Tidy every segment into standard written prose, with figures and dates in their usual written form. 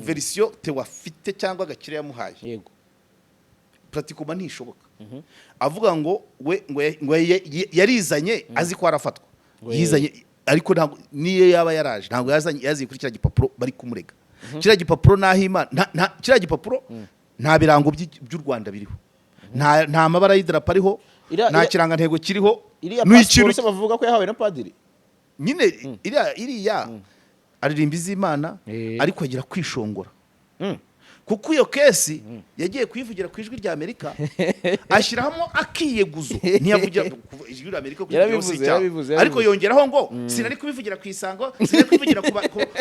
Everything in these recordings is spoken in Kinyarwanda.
verisiyo THEO afite cyangwa Gakire yamuhaye yego pratikoma ntishoboka avuga ngo ngo yarizanye azi ko arafatwa yizanye ariko ntabwo niyo yaba yaraje ntabwo yaziye kuri kiriya gipapuro bari kumurega kiriya gipapuro kiriya gipapuro nta birango by'u Rwanda biriho nta mabara y'idarapo ariho nta kirangantego kiriho n'ikiro se bavuga ko yahawe na padiri nyine iriya aririmba iz'Imana ariko agira kwishongora kuko iyo kesi yagiye kuyivugira ku ijwi rya Amerika ashyiramo akiyeguzo ntiyavugira ijwi rya Amerika ariko yongeraho ngo sinari kubivugira ku Isango sinari kubivugira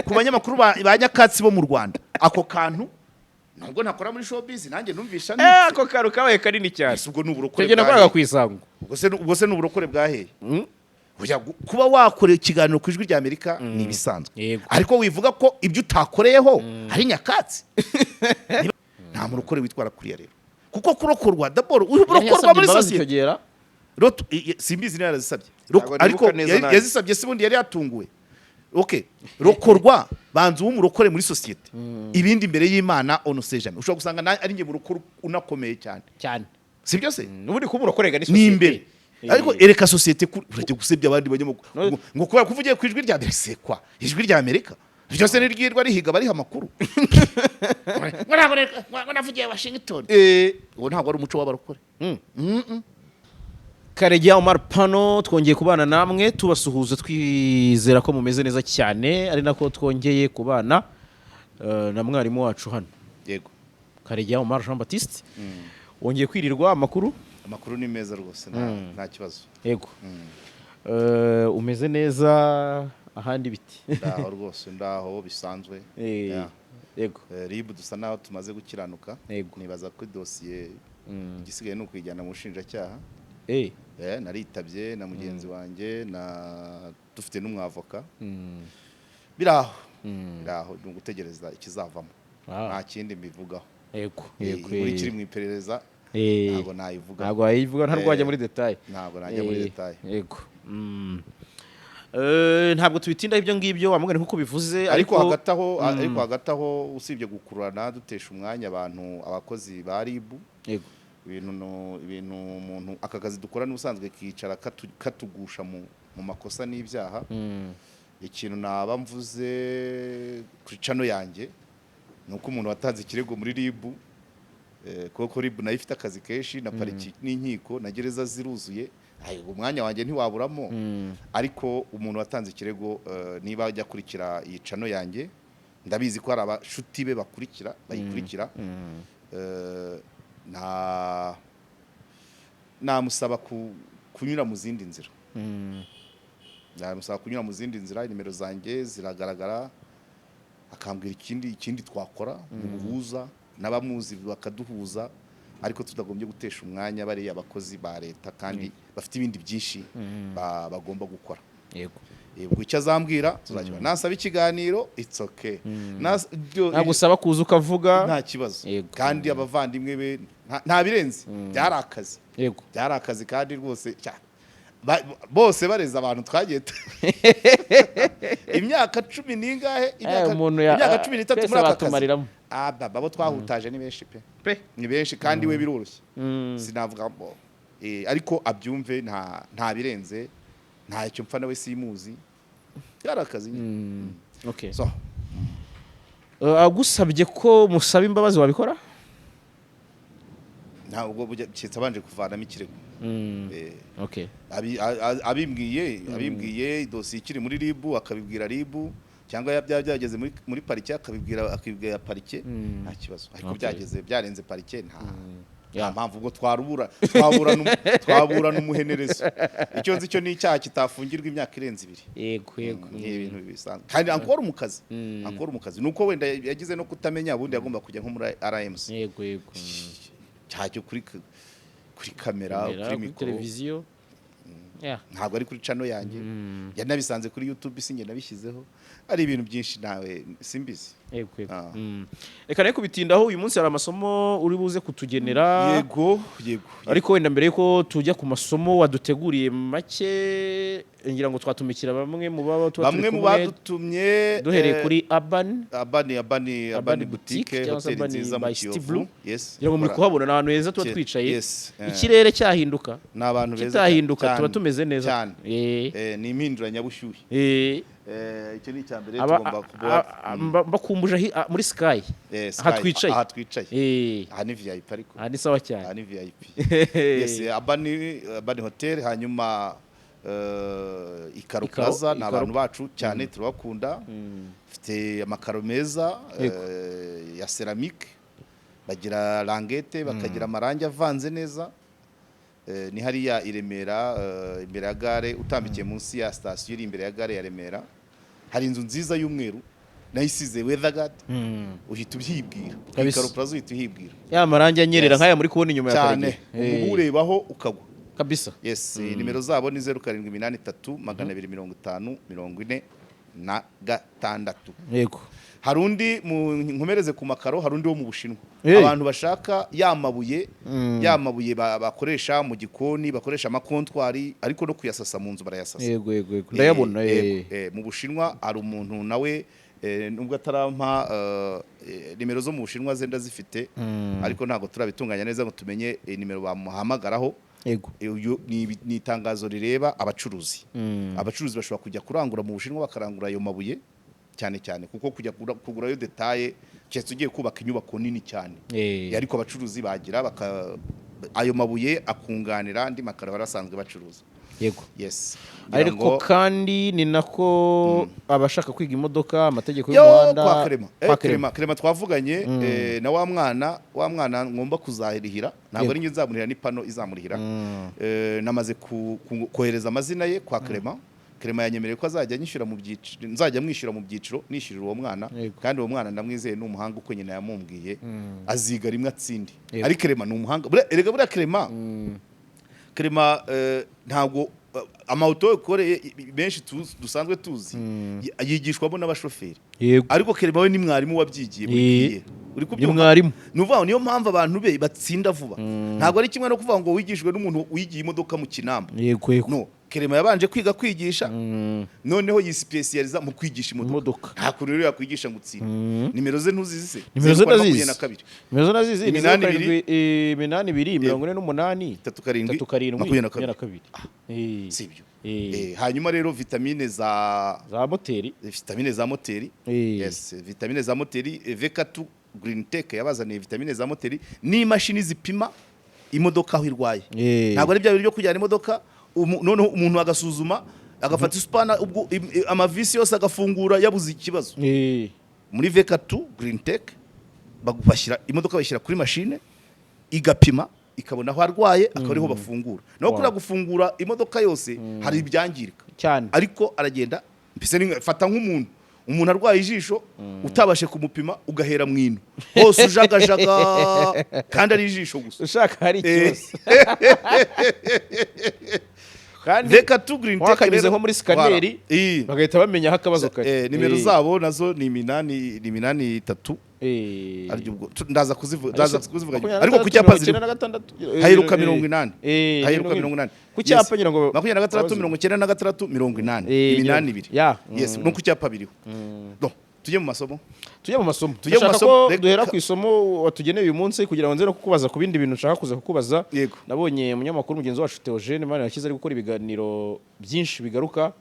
ku banyamakuru ba nyakatsi bo mu Rwanda ako kantu ntabwo nakora muri showbiz nanjye numvisha ako karu kabaye kanini cyane ubwo n'uburokore nakoraga ku Isango ubwo se n'uburokore bwaheye kuba wakorera ikiganiro ku ijwi rya Amerika ni ibisanzwe ariko wivuga ko ibyo utakoreyeho ari nyakatsi nta murokore witwara kuriya rero kuko kurokorwa d'abord urokorwa muri sosiyete simbizi nari yazisabye ariko yazisabye sibundi yari yatunguwe okay rokorwa banzu w'umurokore muri sosiyete ibindi imbere y'Imana onosejana ushobora gusanga ari nge murokore unakomeye cyane sibyo se n'ubundi kumurokore ni imbere ariko ereka sosiyete urajye gusebya abandi banyamakuru ngo kuba kuvugiye ku ijwi rya Amerika ijwi rya Amerika byose nirwirwa rihiga bari amakuru ngo navugiye Washington uwo ntabwo ari umuco w'abarokore Karegeya Omar Pano twongeye kubana namwe tubasuhuza twizera ko mumeze neza cyane ari nako twongeye kubana na mwarimu wacu hano yego Karegeya Omar Jean Baptiste wongeye kwirirwa amakuru ni meza rwose nta kibazo yego umeze neza ahandi biti ndaho rwose ndaho bisanzwe yego ribu dusa naho tumaze gukiranuka nibaza ko dosiye gisigaye no kwijyana mu bushinjacyaha naritabye na mugenzi wanjye dufite n'umwavoka biraho ni ugutegereza ikizavamo nta kindi mbivugaho yego muri kiri mu iperereza ntabwo wayivuga ntabwo wajya muri detail ntabwo najya muri detail yego ntabwo tubitinda ibyo ngibyo wamugane nkuko bivuze ariko hagati aho usibye gukurana dutesha umwanya abantu abakozi ba ribu yego ibintu umuntu aka kazi dukora n'ubusanzwe kicara katugusha mu makosa n'ibyaha ikintu naba mvuze kuri channel yanjye nuko umuntu watanze ikirego muri ribu kuko ribu nayo ifite akazi kenshi na pariki n'inkiko na gereza ziruzuye umwanya wanjye ntiwaburamo ariko umuntu watanze ikirego niba ajya kurikira iyi channel yanjye ndabizi ko hari abashuti be bayikurikira namusaba kunyura mu zindi nzira namusaba kunyura mu zindi nzira nimero zanjye ziragaragara akambwira ikindi twakora mu buhuza n'abamuzi bakaduhuza ariko tudagombye gutesha umwanya bari abakozi ba leta kandi bafite ibindi byinshi bagomba gukora yego ubwo icyo azambwira tuzakira nasaba ikiganiro it's okay nagusaba kuza ukavuga nta kibazo kandi abavandimwe be nta birenze byari akazi yego byari akazi kandi rwose bose bareza abantu twagiye imyaka 10 ningahe imyaka 13 muri aka kazi babo twahutaje ni benshi pe ni benshi kandi we biroroshye sinavuga ariko abyumve nta birenze nta cyo mpfa nawe simuzi byari akazi okay so agusabye ko musaba imbabazi wabikora ntabwo cyitse abanje kuvanamo ikirego okay abimbwiye dosiye ikiri muri ribu akabibwira ribu cyangwa byageze muri parike akabibwira parike nta kibazo ariko byageze byarenze parike nta mpamvu ubwo twabura n'umuhenerezo icyo nzi cyo ni icyaha kitafungirwa imyaka irenze 2 yego ni ibintu bisanzwe kandi ankora umukazi nuko wenda yagize no kutamenya abundi yagomba kujya nko muri RMC yego cyacyo kuri kamera kuri mikoro televiziyo ntabwo ari kuri channel yanjye yanabisanze kuri YouTube singe nabishyizeho ari ibintu byinshi nawe simbizi. Yego. Reka rero kubitindaho uyu munsi hari amasomo uri buze kutugenera. Yego. Ariko wenda mbere yuko tujya ku masomo waduteguriye make ngira ngo twatumikira bamwe mu badutumye duhereye kuri abandi boutique hoteli nziza mu Kiyovu. Yes. Ngira ngo muri kuhabona n'ahantu heza tuba twicaye. Ikirere cyahinduka. N'abantu beza. Kitahinduka tuba tumeze neza. Ni impinduranya bushyuhe. Icyo ni icyambere tugomba kuba bakumbuje muri Sky. Aha twicaye. Aha ni VIP ariko. Aha ni sawa cyane. Aha ni VIP. Yes, abandi hotel hanyuma Ikaro Plaza ni abantu bacu cyane turabakunda. Bafite amakaro meza ya ceramique, bagira langete, bakagira amarangi avanze neza. Ni hariya i Remera imbere ya gare utambikiye munsi ya station iri imbere ya gare ya Remera. Hari inzu nziza y'umweru nayisize weatherguard. Uhita ubyibwira. Ikaro Plaza uhita uhibwira. Ya marangi anyerera nkaya muri kubona inyuma ya Karege. Ubu urebaho ukagwa. Kabisa. Yes, nimero zabo ni 0783 Yego. Harundi nkomereze ku makaro, harundi wo mu Bushinwa. Abantu bashaka yamabuye bakoresha mu gikoni, bakoresha amakontwari ariko no kuyasasa mu nzu barayasasa. Yego. Ndayabona mu Bushinwa ari umuntu nawe nubwo atarampa nimero zo mu Bushinwa zenda zifite ariko ntago turabitunganya neza ngo tumenye nimero bamuhamagaraho. Yego. Ni itangazo rireba abacuruzi. Abacuruzi bashobora kujya kurangura mu Bushinwa bakarangura ayo mabuye cyane kuko kujya kugura yo detaye cyetse ugiye kubaka inyubako nini cyane. Ariko abacuruzi bagira ayo mabuye akunganira andi makara barasanzwe bacuruza. Yego. Yes. Ariko kandi ni nako abashaka kwiga imodoka amategeko y'umuhanda kwa Krema twavuganye na wa mwana ngomba kuzahirihira ntabwo ari njye nzamurihira ni pano izamurihira. Namaze kohereza amazina ye kwa Krema yanyemereye ko azajya nyishyura mu byiciro, nzajya mwishyura mu byiciro nishyurira uwo mwana. Kandi uwo mwana ndamwizeye n'umuhanga uko nyina yamumbwiye aziga rimwe atsindi. Ari Krema n'umuhanga erega buriya Krema ntabwo amauto yakoreye benshi dusanzwe tuzi yigishwamo n'abashoferi. Ariko Krema we ni mwarimu wabyigiye muri uri kubyumva. Nuvuga niyo mpamvu abantu be batsinda vuba. Ntabwo ari kimwe no kuvuga ngo wigishwe n'umuntu wigiye imodoka mu Kinamba. No, Krema yabanje kwigisha noneho yispecializa mu kwigisha imodoka. Nta kuntu rero yakwigisha ngo utsinde. Nimero ze ntuzizi se? Nimero ze nazizi. Nimero nazizi ni 8248 37 Sibyo. Hanyuma rero vitamine za moteri. Yes, vitamine za moteri V2 Green Tech yabazaniye vitamine za moteri n'imashini zipima imodoka aho irwaye. Ntabwo ari bya byo kujyana imodoka noneho umuntu agasuzuma agafata ispana ubwo amavisi yose agafungura yabuze ikibazo. Muri V2 Green Tech bashyira imodoka bashyira kuri machine igapima ikabona aho arwaye akariho bafungura. Naho kuri gufungura imodoka yose hari ibyangirika cyane. Ariko aragenda mbese fata nk'umuntu arwaye ijisho utabashe kumupima ugahera mwino hose ujagajaga kandi ari ijisho gusa ushaka hari ikibazo. Kandi V2 Green Tech wakanyuze nko muri scaneri bagahita bamenya hakabazo kare. Nimero zabo nazo ni 83 ndaza kuzivuga ariko ku cyapa ziri hayiruka 80 ku cyapa ngira ngo 23 yes no ku cyapa biriho. Tujye mu masomo dushaka ko duhera ku isomo watugeneye uyu munsi kugira ngo nze no kukubaza ku bindi bintu nshaka kuza kukubaza. Nabonye umunyamakuru mugenzi wacu THEO Yanze yashyize ari gukora ibiganiro byinshi bigaruka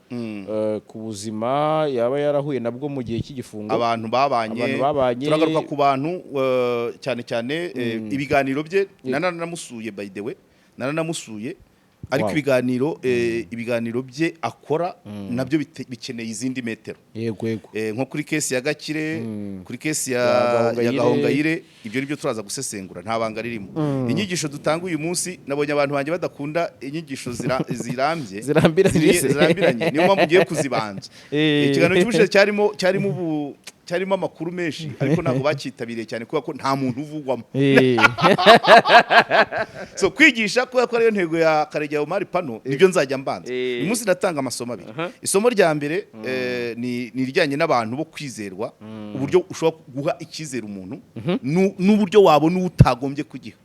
ku buzima yaba yarahuye nabwo mu gihe cy'igifungo. Abantu babanye turagaruka ku bantu cyane ibiganiro bye nanamusuye by the way nanamusuye ariko ibiganiro bye akora nabyo bikeneye izindi metero. Nko kuri case ya Gakire, kuri case ya Gahongayire, ibyo nibyo turaza gusesengura nta banga ririmo. Inyigisho dutanga uyu munsi nabonye abantu banje badakunda inyigisho zirambiranye niyo mpamvu ngiye kuzibanza. Ikiganiro cy'ubushe cyarimo cyarimo amakuru menshi ariko ntabwo bakitabiriye cyane kuko nta muntu uvugwamo. So kwigisha kuko ariyo ntego ya Karegeya Omar Pano nibyo nzajya mbanza. Uyu munsi natanga amasomo abiri. Isomo rya mbere ni irijyanye n'abantu bo kwizerwa, uburyo ushobora guha icyizere umuntu n'uburyo wabona utagombye kugiha.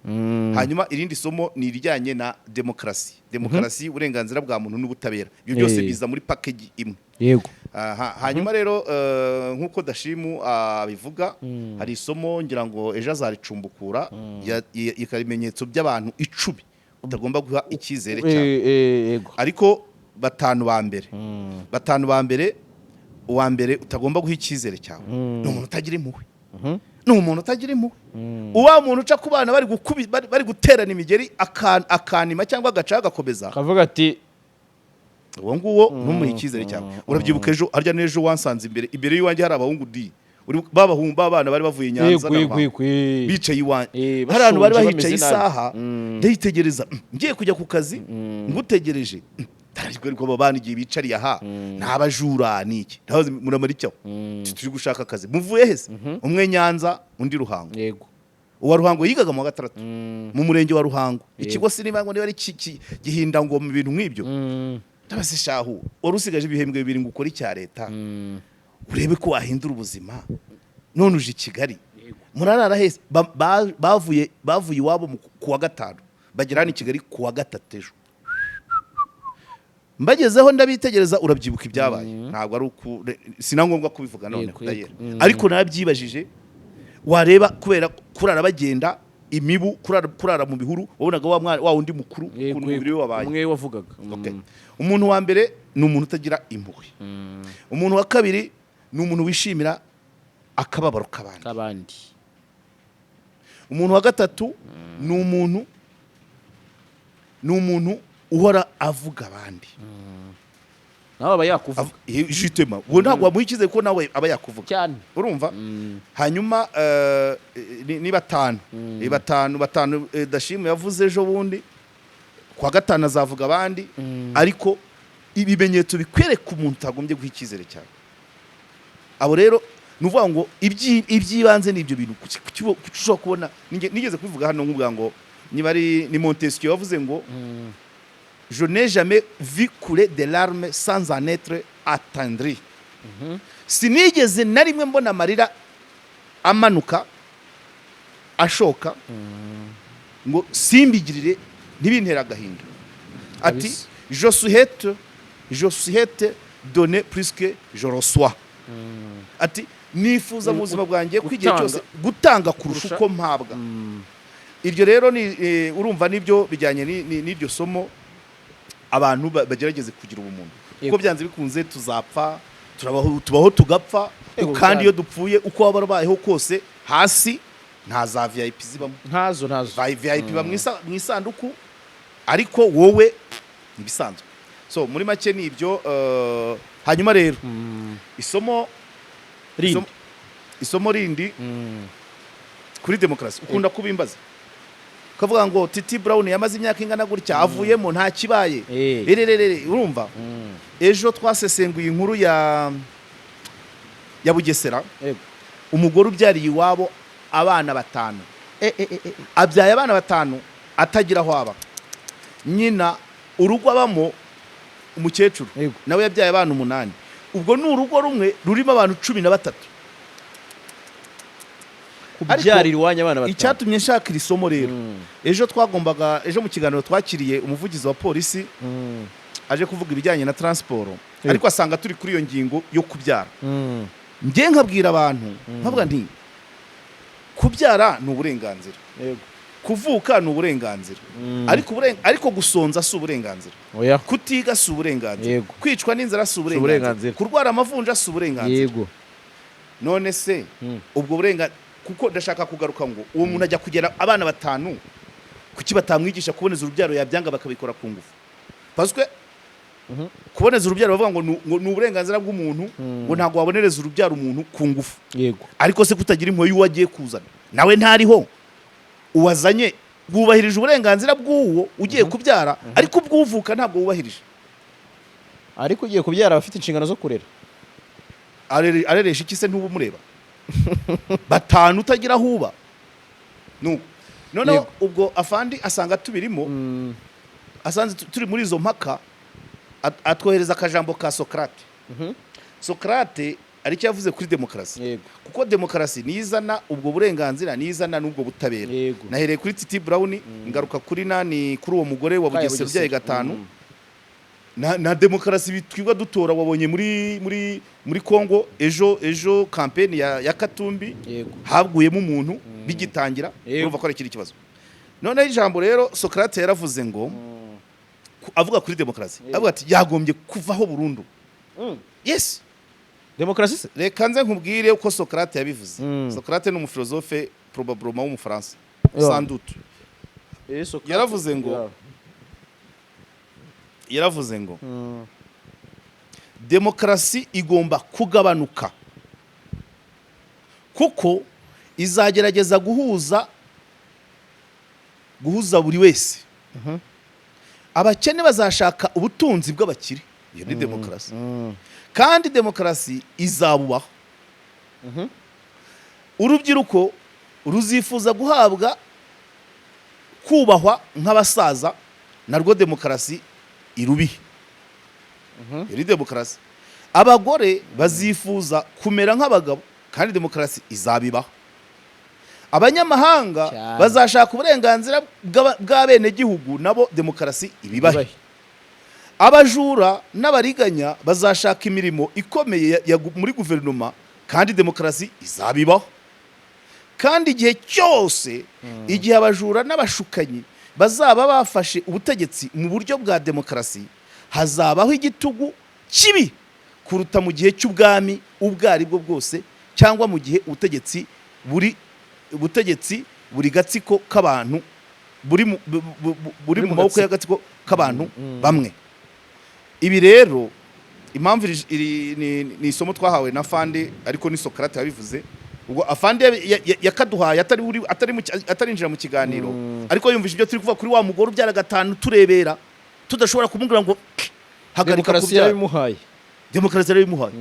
Hanyuma irindi somo ni irijyanye na demokarasi, uburenganzira bwa muntu n'ubutabera. Ibyo byose biza muri package imwe. Yego. Hanyuma rero nkuko Dashimu abivuga hari isomo ngira ngo ejo azaricumbukura ikarimenyetso by'abantu 10 utagomba guha icyizere cyane. Ariko batanu ba mbere uwa mbere utagomba guha icyizere cyawe ni umuntu utagira impuhwe. Ni umuntu utagira impuhwe. Uwa muntu uca ku bana bari guterana imigeri akanima cyangwa agaca agakomeza kavuga ati uwo nguwo ntumuhe icyizere cyawe. Urabyibuka ejo harya n'ejo wansanze imbere y'iwanjye hari abahungu babahungu b'abana bari bavuye i Nyanza bicaye iwanjye. Hari abantu bari bahicaye isaha ndayitegereza ngiye kujya ku kazi ngutegereje tarajwe ko babana igihe bicariye aha ntabajura niki ntabaze muramara icyo turi gushaka akazi muvuye hese umwe Nyanza undi Ruhango. Yego. Uwa Ruhango yigaga mu gatandatu mu murenge wa Ruhango. Ikigo sinibango niba ari gihinda ngo mu bintu nk'ibyo tabase shahu warusigaje ibihembwe bibiri ngo ukora icya leta urebe ko wahindura ubuzima none uje Kigali murarara hese bavuye iwabo ku wa gatanu bagera hano i Kigali ku wa gatatu ejo mbagezeho ndabitegereza. Urabyibuka ibyabaye ntabwo ari sinangombwa kubivuga none kudayera ariko nabyibajije wareba kubera kurara bagenda imibu kurara mu bihuru wabonaga wa wundi mukuru ku mubiri we wabaye umwe wavugaga. Umuntu wa mbere ni umuntu utagira impuhwe. Umuntu wa kabiri ni umuntu wishimira akababaro k'abandi. Umuntu wa gatatu ni umuntu uhora avuga abandi. Nawe aba yakuvuga. Jitema uwo ntabwo wamuhikize ko nawe aba yakuvuga cyane. Urumva? Hanyuma ni batanu Dashimu yavuze ejo bundi kwa gatanu azavuga abandi ariko ibimenyetso bikwereka umuntu utagombye guha icyizere cyane. Abo rero nuvuga ngo ibyibanze n'ibyo bintu kushobora kubona nigeze kubivuga hano nk'ubwa ngo ni Montesquieu wavuze ngo je n'ai jamais vu couler des larmes sans en être attendri. Sinigeze na rimwe mbona amarira amanuka ashoka ngo simbigirire ntibintera agahinda. Ati je souhaite donner plus que je reçois. Ati nifuza mu buzima bwanjye kwigiye cyose gutanga kurusha uko mpabwa. Iryo rero ni urumva nibyo bijyanye n'iryo somo abantu bagerageze kugira ubumuntu kuko byanze bikunze tuzapfa tubaho tugapfa kandi iyo dupfuye uko waba babayeho kose hasi nta za VIP zibamo ntazo VIP ba mu isanduku ariko wowe ibisanzwe. So muri make ni ibyo. Hanyuma rero isomo rindi kuri demokarasi ukunda kubimbaza kavuga ngo Titi Brown yamaze imyaka ingana gutya avuyemo nta kibaye urumva. Ejo twasesenguye inkuru ya Bugesera umugore ubyariye iwabo abana 5 abyaye abana 5 atagira aho aba. Nyina urugo abamo umukecuru nawe yabyaye abana 8. Ubwo ni urugo rumwe rurimo abantu 13 kubyarira iwanya abana 5. Icyatumye nshaka isomo rero ejo mu kiganiro twakiriye umuvugizi wa polisi aje kuvuga ibijyanye na transport ariko asanga turi kuri iyo ngingo yo kubyara. Ngiye nkabwira abantu nkavuga nti kubyara ni uburenganzira, kuvuka ni uburenganzira, ariko gusonza si uburenganzira, kutiga si uburenganzira, kwicwa n'inzara si uburenganzira, kurwara amavunja si uburenganzira. None se ubwo burenganzira kuko ndashaka kugaruka ngo uwo muntu ajya kugera abana 5 kuki batamwigisha kuboneza urubyaro yabyanga bakabikora ku ngufu. Parce que kuboneza urubyaro bavuga ngo ni uburenganzira bw'umuntu ngo ntago wabonereza urubyaro umuntu ku ngufu. Ariko se kutagira impuhwe y'uwagiye kuzana nawe ntariho uwazanye bwubahirije uburenganzira bw'uwo ugiye kubyara ariko ubwuvuka ntabwo wubahirije. Ariko ugiye kubyara abafite inshingano zo kurera areresha iki se ntubumureba batanu utagira huba nuko noneho ubwo afandi asanga tubirimo asanze turi muri izo mpaka atwohereza akajambo ka Socrate. Socrate ari cyo yavuze kuri demokarasi, kuko demokarasi nizana ubwo burenganzira, nizana n'ubwo butabera. Nahereye kuri Titi Brown ngaruka kuri nani, kuri uwo mugore wa Bugesera byaye gatanu. Na demokarasi bitwibwa dutora, wabonye muri Kongo ejo campaign ya Katumbi habguyemo umuntu bigitangira, urumva ko ari kiri kibazo. None ijambo rero Socrate yaravuze ngo avuga kuri demokarasi, avuga ati yagombye kuvaho burundu. Yes, demokarasi se reka nze nkubwire uko Socrate yabivuze. Socrate ni umufilozofe probablement w'umufaransa sans doute. Yaravuze ngo demokarasi igomba kugabanuka kuko izagerageza guhuza buri wese. Abakene bazashaka ubutunzi bw'abakire, iyo ni demokarasi. Kandi demokarasi izabubaho. Urubyiruko ruzifuza guhabwa kubahwa nk'abasaza, narwo demokarasi irubihe. Iri demokarasi. Abagore bazifuza kumera nk'abagabo, kandi demokarasi izabibaho. Abanyamahanga bazashaka uburenganzira bw'abene gihugu, nabo demokarasi ibibahe. Abajura n'abariganya bazashaka imirimo ikomeye muri guverinoma, kandi demokarasi izabibaho. Kandi igihe cyose igihe abajura n'abashukanyi bazaba bafashe ubutegetsi mu buryo bwa demokarasi, hazabaho igitugu kibi kuruta mu gihe cy'ubwami ubwari bwo bwose, cyangwa mu gihe ubutegetsi buri gatsiko k'abantu buri mu maboko y'agatsiko k'abantu bamwe. Ibi rero impamvu ni isomo twahawe na Fande, ariko ni Socrate yabivuze. Ubwo Afande yakaduhaye atarinjira mu kiganiro, ariko yumvise ibyo turi kuvuga kuri wa mugore ubyara gatanu turebera, tudashobora kumubwira ngo hagarika kubyara. Demokarasi yarabimuhaye.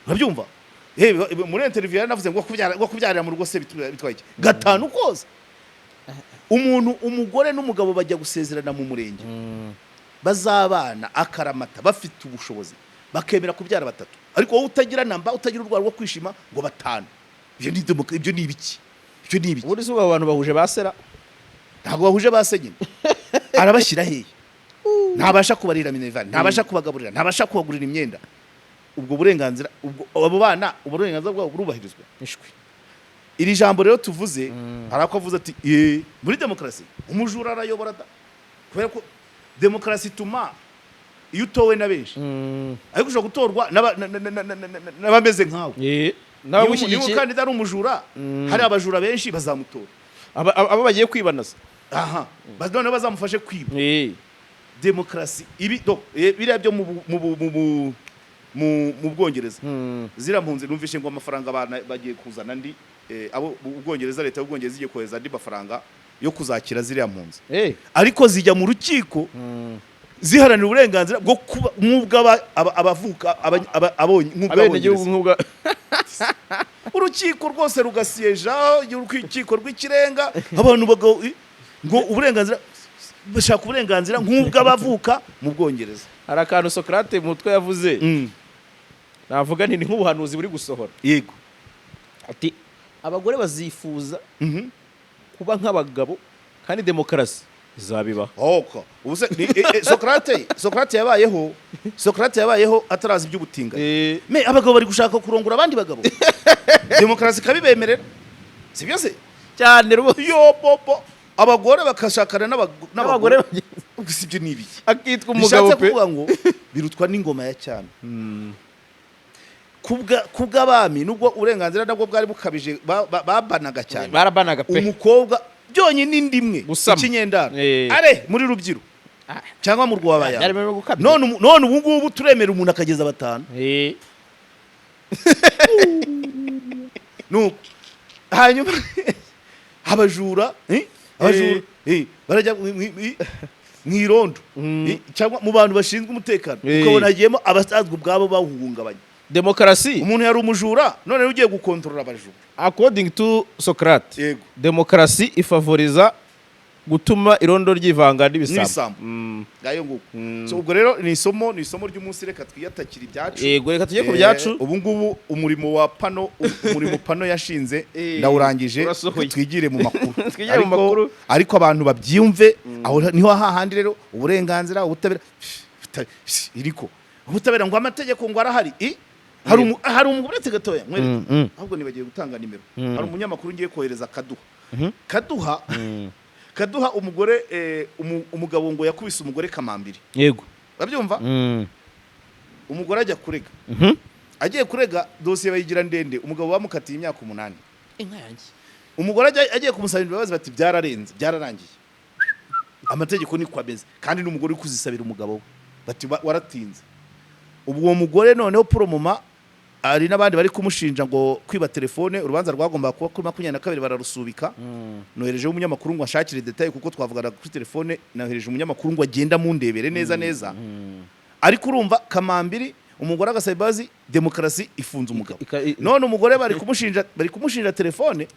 Urabyumva? Muri interview yanavuze ngo kubyarira mu rugo se bitwaye iki? Gatanu koza. Umugore n'umugabo bajya gusezerana mu murenge, bazabana akaramata bafite ubushobozi, bakemera kubyara batatu. Ariko wowe utagira namba, utagira urwaro rwo kwishima ngo batanu. Ibyo ni ibiki? Uri zuba abantu bahuje basera? Ntabwo bahuje basenyine. Arabashyira hehe? Ntabasha kubarira minerval, ntabasha kubagaburira, ntabasha kubagurira imyenda. Ubwo burenganzira, abo bana uburenganzira bwabo burubahirizwa. Iri jambo rero tuvuze, arako avuze ati muri demokarasi umujura arayobora da. Kubera ko demokarasi tuma iyo utowe na benshi, ariko ushobora gutorwa n'abameze nkawe. Niba kandida ari umujura, hari abajura benshi bazamutora, abo bagiye kwibanaza. None bazamufashe kwiba. Demokarasi ibi biriya byo mu Bwongereza, zira mpunzi numvishe ngo amafaranga abana bagiye kuzana ndi abo Ubwongereza, leta y'Ubwongereza igiye kohereza andi mafaranga yo kuzakira ziriya mpunzi. Ariko zijya mu rukiko ziharanira uburenganzira bwo kuba nk'ubwa abavuka abonye nk'ubwa urukiko rwose rugasiyeja, urukiko rw'ikirenga, abantu ngo uburenganzira bashaka uburenganzira nk'ubw'abavuka mu Bwongereza. Hari akantu Socrate mu mutwe yavuze, navuga nti ni nk'ubuhanuzi buri gusohora. Yego, ati abagore bazifuza kuba nk'abagabo, kandi demokarasi izabibaho. Ubuse Socrate yabayeho atarazi iby'ubutinganyi. Abagabo bari gushaka kurongora abandi bagabo. Demokarasi kabibemerera, sibyo se? Cyane rwose. Abagore bakashakana n'abagore sibyo nibiki? Akitwa umugabo pe. Kuvuga ngo birutwa n'ingoma ya cyane. Kubw'abami nubwo uburenganzira nabwo bwari bukabije, babanaga cyane. Barabanaga pe. Umukobwa byonyine indimwe ikinyendara muri Rubyiru cyangwa mu Rwabaya. None ubu ngubu turemera umuntu akageza batanu. Hanyuma abajura barajya mwirondo cyangwa mu bantu bashinzwe umutekano, ukabona hagiyemo abasazwe ubwabo bahungabanya. demokarasi umuntu yari umujura none ugiye gukontorora abajura. according to Socrates Yego. demokarasi ifavoriza gutuma irondo ryivanga n'ibisambo ngayo nguko. So ubwo rero ni isomo ry'umunsi, reka twiyatakira ibyacu. Yego, reka tujye ku byacu. Ubu ngubu umurimo wa pano yashinze ndawurangije, twigire mu makuru. Ariko abantu babyiyumve, aho niho hahandi rero uburenganzira, ubutabera iriko ubutabera ngo amategeko ngo arahari. Hari umuguretse gatoya mwereke, ahubwo nibagiye gutanga nimero. Hari umunyamakuru ngiye kohereza Kaduha umugore umugabo ngo yakubise umugore kamambiri. Yego. Babyumva? Umugore ajya kurega. Agiye kurega dosiye bayigira ndende, umugabo bamukatiye imyaka 8. Inka yanjye. Umugore agiye kumusabira imbabazi bati byararangiye. Amategeko ni kwabeze kandi n'umugore uri kuzisabira umugabo bati waratinze. Ubwo uwo mugore noneho promoma ari nabandi bari kumushinja ngo kwiba telefone, urubanza rwagomba kuba kuri 22 bararusubika. Nohereje umunyamakuru ngo ashakire detail kuko twavugana kuri telefone, nahereje umunyamakuru ngo agenda mu ndebere neza. Ariko urumva kamambiri umugore agasabazi, demokarasi ifunze umugabo. None umugore bari kumushinja telefone,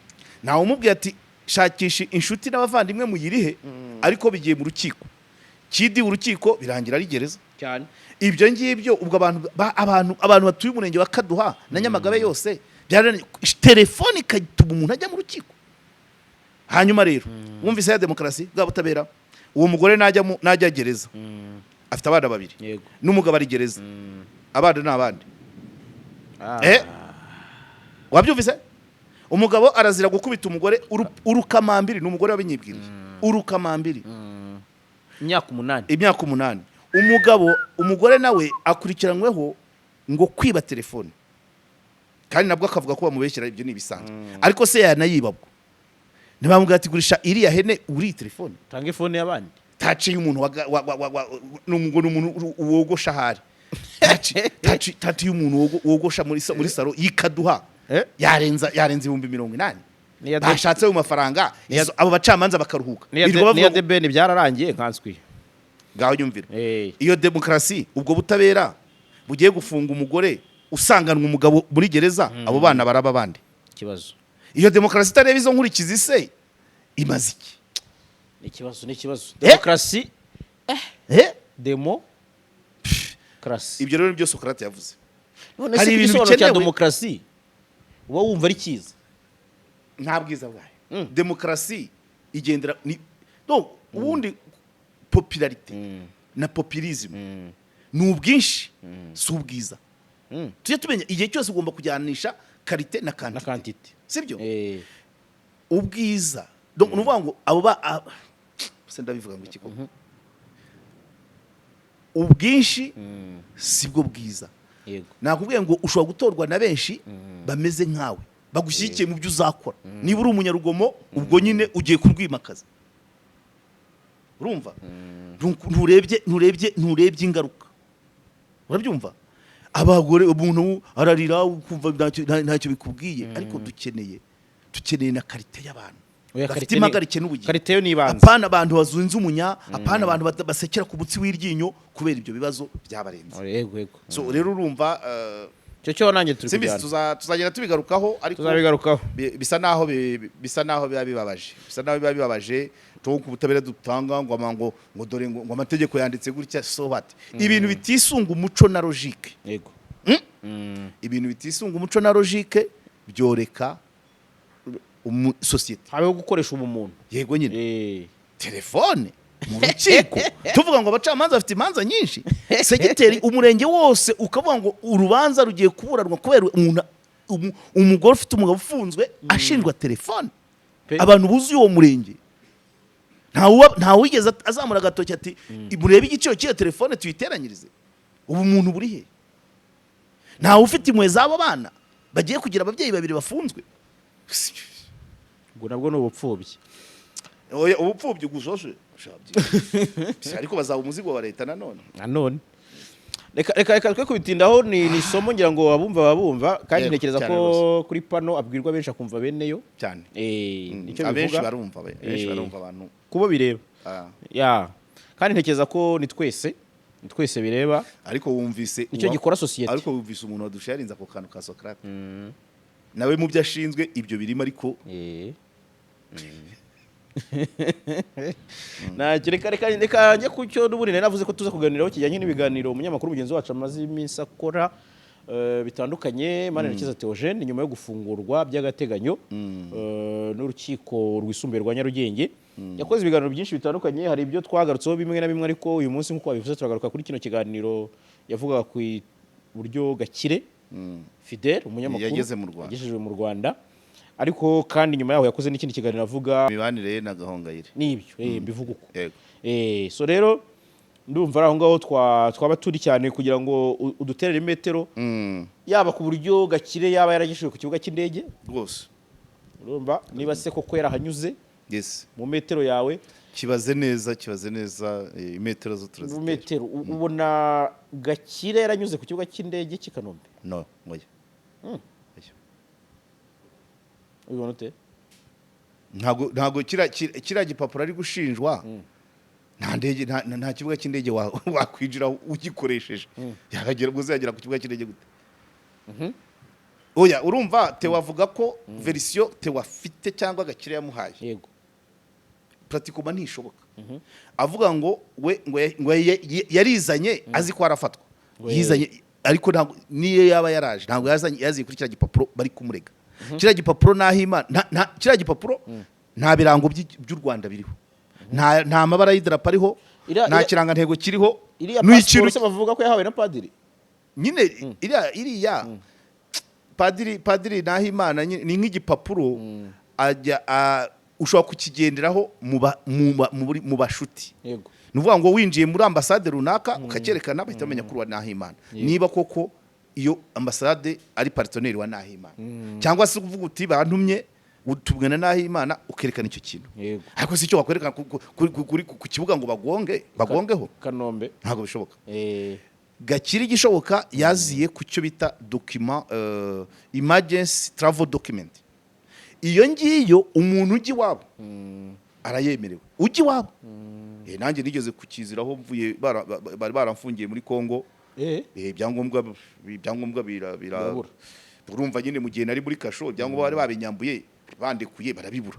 nawe umubwiye ati shakisha inshuti n'abavandimwe muyirihe, ariko bigiye mu rukiko. Kidi urukiko birangira ari gereza cyane. Ibyo ngibyo ubwo abantu batuye umurenge wa Kaduha na Nyamagabe yose byarane telefone ikatuma umuntu ajya mu rukiko. Hanyuma rero wumvise ya demokarasi bwa butabera, uwo mugore najya gereza afite abana 2 n'umugabo ari gereza, abandi n'abandi. Wabyumvise? Umugabo arazira gukubita umugore urukamambiri, n'umugore wabinyibwiriye urukamambiri imyaka 8. Umugore nawe akurikiranyweho ngo kwiba telefone, kandi nabwo akavuga ko bamubeshyira, ibyo ni bisanzwe. Ariko se yanayibabwo ntibamubwira ati gurisha iriya hene uri telefone, tanga ifone y'abandi. Taci y'umuntu n'umuntu wogosha hari taci y'umuntu wogosha muri salo yikaduha yarenza 80,000. Bashatse mu mafaranga abo bacamanza bakaruhuka. Niya debeni byararangiye nkanswi. Ngaho nyumvira. Iyo demokarasi ubwo butabera bugiye gufunga umugore usanganwa umugabo muri gereza, abo bana baraba bandi. Kibazo. Iyo demokarasi tareba izo nkurikizi se imaze iki? Ni kibazo. Demokarasi krasi. Ibyo rero byo Socrates yavuze. Hari ibintu bikenewe demokarasi. Uba wumva ari kiza. Nta bwiza bwayo. Demokarasi igendera ubundi popularite na populism ni ubwinshi si ubwiza. Tujye tumenya igihe cyose ugomba kujyanisha karite na quantité. Sibyo? Ubwiza nuvuga ngo abo se ndabivuga ngo iki koko. Ubwinshi sibwo bwiza. Yego. Nakubwiye ngo ushobora gutorwa na benshi bameze nkawe, bagushyigikiye mu byo uzakora. Niba uri umunyarugomo ubwo nyine ugiye kurwimakaza. Urumva? Nturebye ingaruka. Urabyumva? Abagore umuntu ararira ukumva ntacyo bikubwiye, ariko dukeneye na karite y'abantu. Bafite impagarike n'ubugingo. Karite yo nibanze. Apana abantu bazunze umunya, apana abantu basekera ku butsi w'iryinyo kubera ibyo bibazo byabarenze. Yego. So rero urumva cyo nanjye turi kujyana. Tuzagenda tubigarukaho, ariko bisa naho biba bibabaje. Tuko ubutabera dutanga ngo dore ngo amategeko yanditse gutya, so what? Ibintu bitisunga umuco na logique. Yego. Ibintu bitisunga umuco na logique byoreka societe. Habeho gukoresha ubumuntu. Yego nyine. Telefone mu rukiko tuvuga ngo abacamanza bafite imanza nyinshi. Segiteri umurenge wose ukavuga ngo urubanza rugiye kuburanwa kubera umugore ufite umugabo ufunzwe ashinjwa telefone. Abantu buzuye uwo murenge nta wigeze azamura agatoki ati murebe igiciro cy'iyo telefone tuyiteranyirize. Ubu umuntu buri he? Nta ufite imwe z'abo bana bagiye kugira ababyeyi 2 bafunzwe. Ngo nabwo n'ubupfubyi. Ubupfubyi gusoshe ariko bazaba umuzigo wa leta nanone. Reka twe kubitindaho ni isomo ngira ngo babumva kandi ntekereza ko kuri pano abwirwa benshi akumva beneyo cyane. Nicyo bivuga. Abenshi barumva abantu kubo bireba. Kandi ntekereza ko ni twese twese bireba ariko wumvise nicyo gikora society ariko wumvise umuntu wadusharinza ako kantu ka Socrate nawe mu byo ashinzwe ibyo birimo ariko reka njye ku cyo n'ubundi navuze ko tuza kuganiraho kijyanye n'ibiganiro umunyamakuru mugenzi wacu amaze iminsi akora bitandukanye Manirakiza Theogene nyuma yo gufungurwa by'agateganyo n'urukiko rwisumbuye rwa Nyarugenge yakoze ibiganiro byinshi bitandukanye hari ibyo twagarutseho bimwe na bimwe ariko uyu munsi nk'uko wabivuze turagaruka kuri kino kiganiro yavugaga ku buryo Gakire Fidel umunyamakuru yagejejwe mu Rwanda ariko kandi nyuma yaho yakoze n'ikindi kiganiro avuga imibanire na Gahongayire nibyo mbivuga uko so rero ndumva aho ngaho twaba turi cyane kugira ngo uduterere imetero yaba ku buryo Gakire yaba yaragishijwe ku kibuga cy'indege rwose urumva niba se koko yarahanyuze mu metero yawe kibaze neza imetero zo turazitera metero ubona Gakire yaranyuze ku kibuga cy'indege cy'Ikanombe no ngoya ubona ute ntago kira gipapuro ari gushinjwa nta ndege nta kibuga cy'indege wakwinjira ugikoresheje yagera ubwo yagera ku kibuga cy'indege gute oya urumva Theo avuga ko version Theo afite cyangwa Gakire yamuhaye yego pratikoma ntishoboka avuga ngo ngo yarizanye azi ko arafatwa yizanye ariko ntabwo niyo yaba yaraje ntabwo yaziye kuri kira gipapuro bari kumurega kira gipapuro nahima kira gipapuro nta birango by'u Rwanda biriho nta mabara y'idarapo ariho nta kirangantego kiriho n'ikintu se bavuga ko yahawe na padiri nyine iriya padiri Nahimana ni nk'igipapuro ajya ushobora kukigenderaho mu bashuti yego nuvuga ngo winjiye muri ambasade runaka ukakerekana bahita bamenya kuri wa Nahimana niba koko iyo ambasade ari partenaire wa Nahimana cyangwa se kuvuga uti bantumye utubwena Nahimana ukerekana icyo kintu ariko si cyo wakwerekana ku kibuga ngo bagongeho Kanombe ntago bishoboka Gakire gishoboka yaziye ku cyo bita document emergency travel document iyo ngiyo umuntu ugi wabo arayemerewe ugi wabo nanjye nigeze kukiziraho mvuye bari baramfungiye muri Kongo ibyangombwa urumva nyine mu gihe nari muri kasho ibyangombwa bari babinyambuye bandekuye barabibura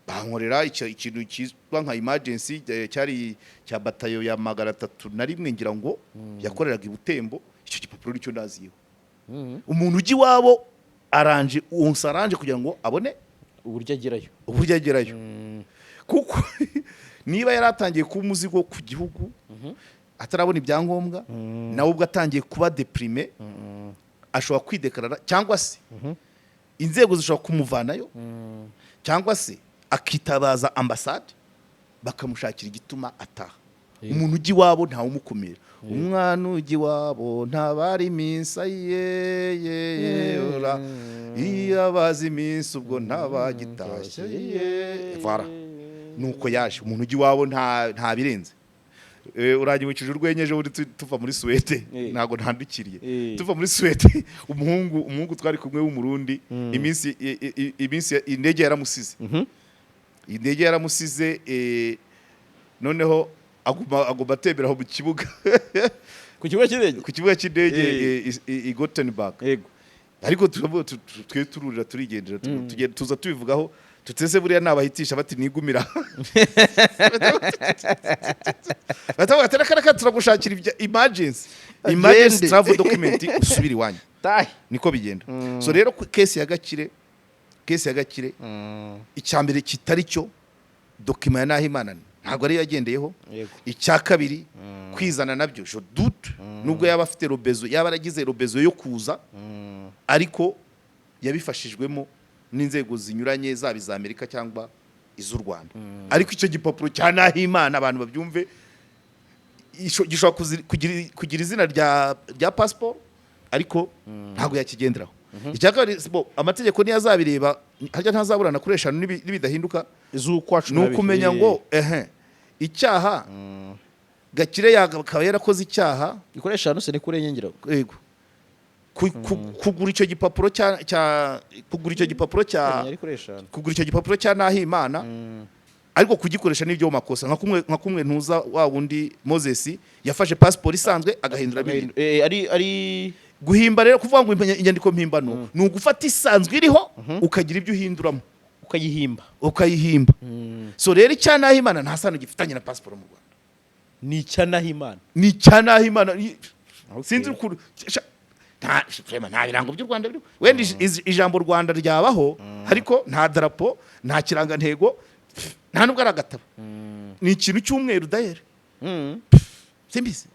bankorera ikintu cyitwa nka emergency cyari cya batayo ya 301 ngira ngo yakoreraga ibutembo icyo gipapuro nicyo ndaziyeho umuntu ugi wabo aranje unsaranje kugira ngo abone uburyo agerayo kuko niba yaratangiye kuba umuzigo ku gihugu atarabona ibyangombwa nawe ubwo atangiye kuba deprime ashobora kwidekarara cyangwa se inzego zishobora kumuvanayo cyangwa se akitabaza ambasade bakamushakira igituma ataha umuntu ugi wabo ntawe umukumira umwana ugi wabo ntabari iminsi ora iyo abazi iminsi ubwo ntabagitashye vara nuko yaje umuntu ugi wabo nta birenze uranyibukije urwenyeje uri tuva muri Suwede ntago ntandukiriye tuva muri Suwede umuhungu twari kumwe w'umurundi iminsi indege yaramusize noneho agomba atemberaho mu kibuga ku kibuga cy'indege i Gothenburg ariko twe tururira turigendera tuza tubivugaho tutese buriya nabahitisha bati nigumira batabatereka turagushakira emergency travel document usubira iwanyu niko bigenda so rero case ya Gakire icyambere kitari cyo document ya Nahimana ntabwo ari yagendeyeho icya kabiri kwizana nabyo je doute nubwo yaba afite robezo yaba aragize robezo yo kuza ariko yabifashijwemo n'inzego zinyuranye zaba iz Amerika cyangwa iz'u Rwanda ariko icyo gipapuro cya Nahimana abantu babyumve gishobora kugira izina rya passport ariko ntabwo yakigenderaho icyakabiri amategeko niyo azabireba harya ntazaburana kuresha nibidahinduka nukumenya ngo icyaha Gakire yakaba yarakoze icyaha ikoresha no se ni kurengera yego kugura icyo gipapuro cya Nahimana ariko kugikoresha n'ibyo mu makosa nka kumwe ntuza wa wundi Moses yafashe passport isanzwe agahindura ari guhimba rero kuvuga ngo inyandiko mpimbano ni ugufata isanzwe iriho ukagira ibyo uhinduramo ukayihimba so rero icyanahimana nta sano gifitanye na passport mu Rwanda ni icyanahimana sinzi ukuru nta birango by'u Rwanda biriho wenda ijambo Rwanda ryabaho ariko nta darapo nta kirangantego nta nubwo ari agatabo ni ikintu cy'umweru dahere simbizi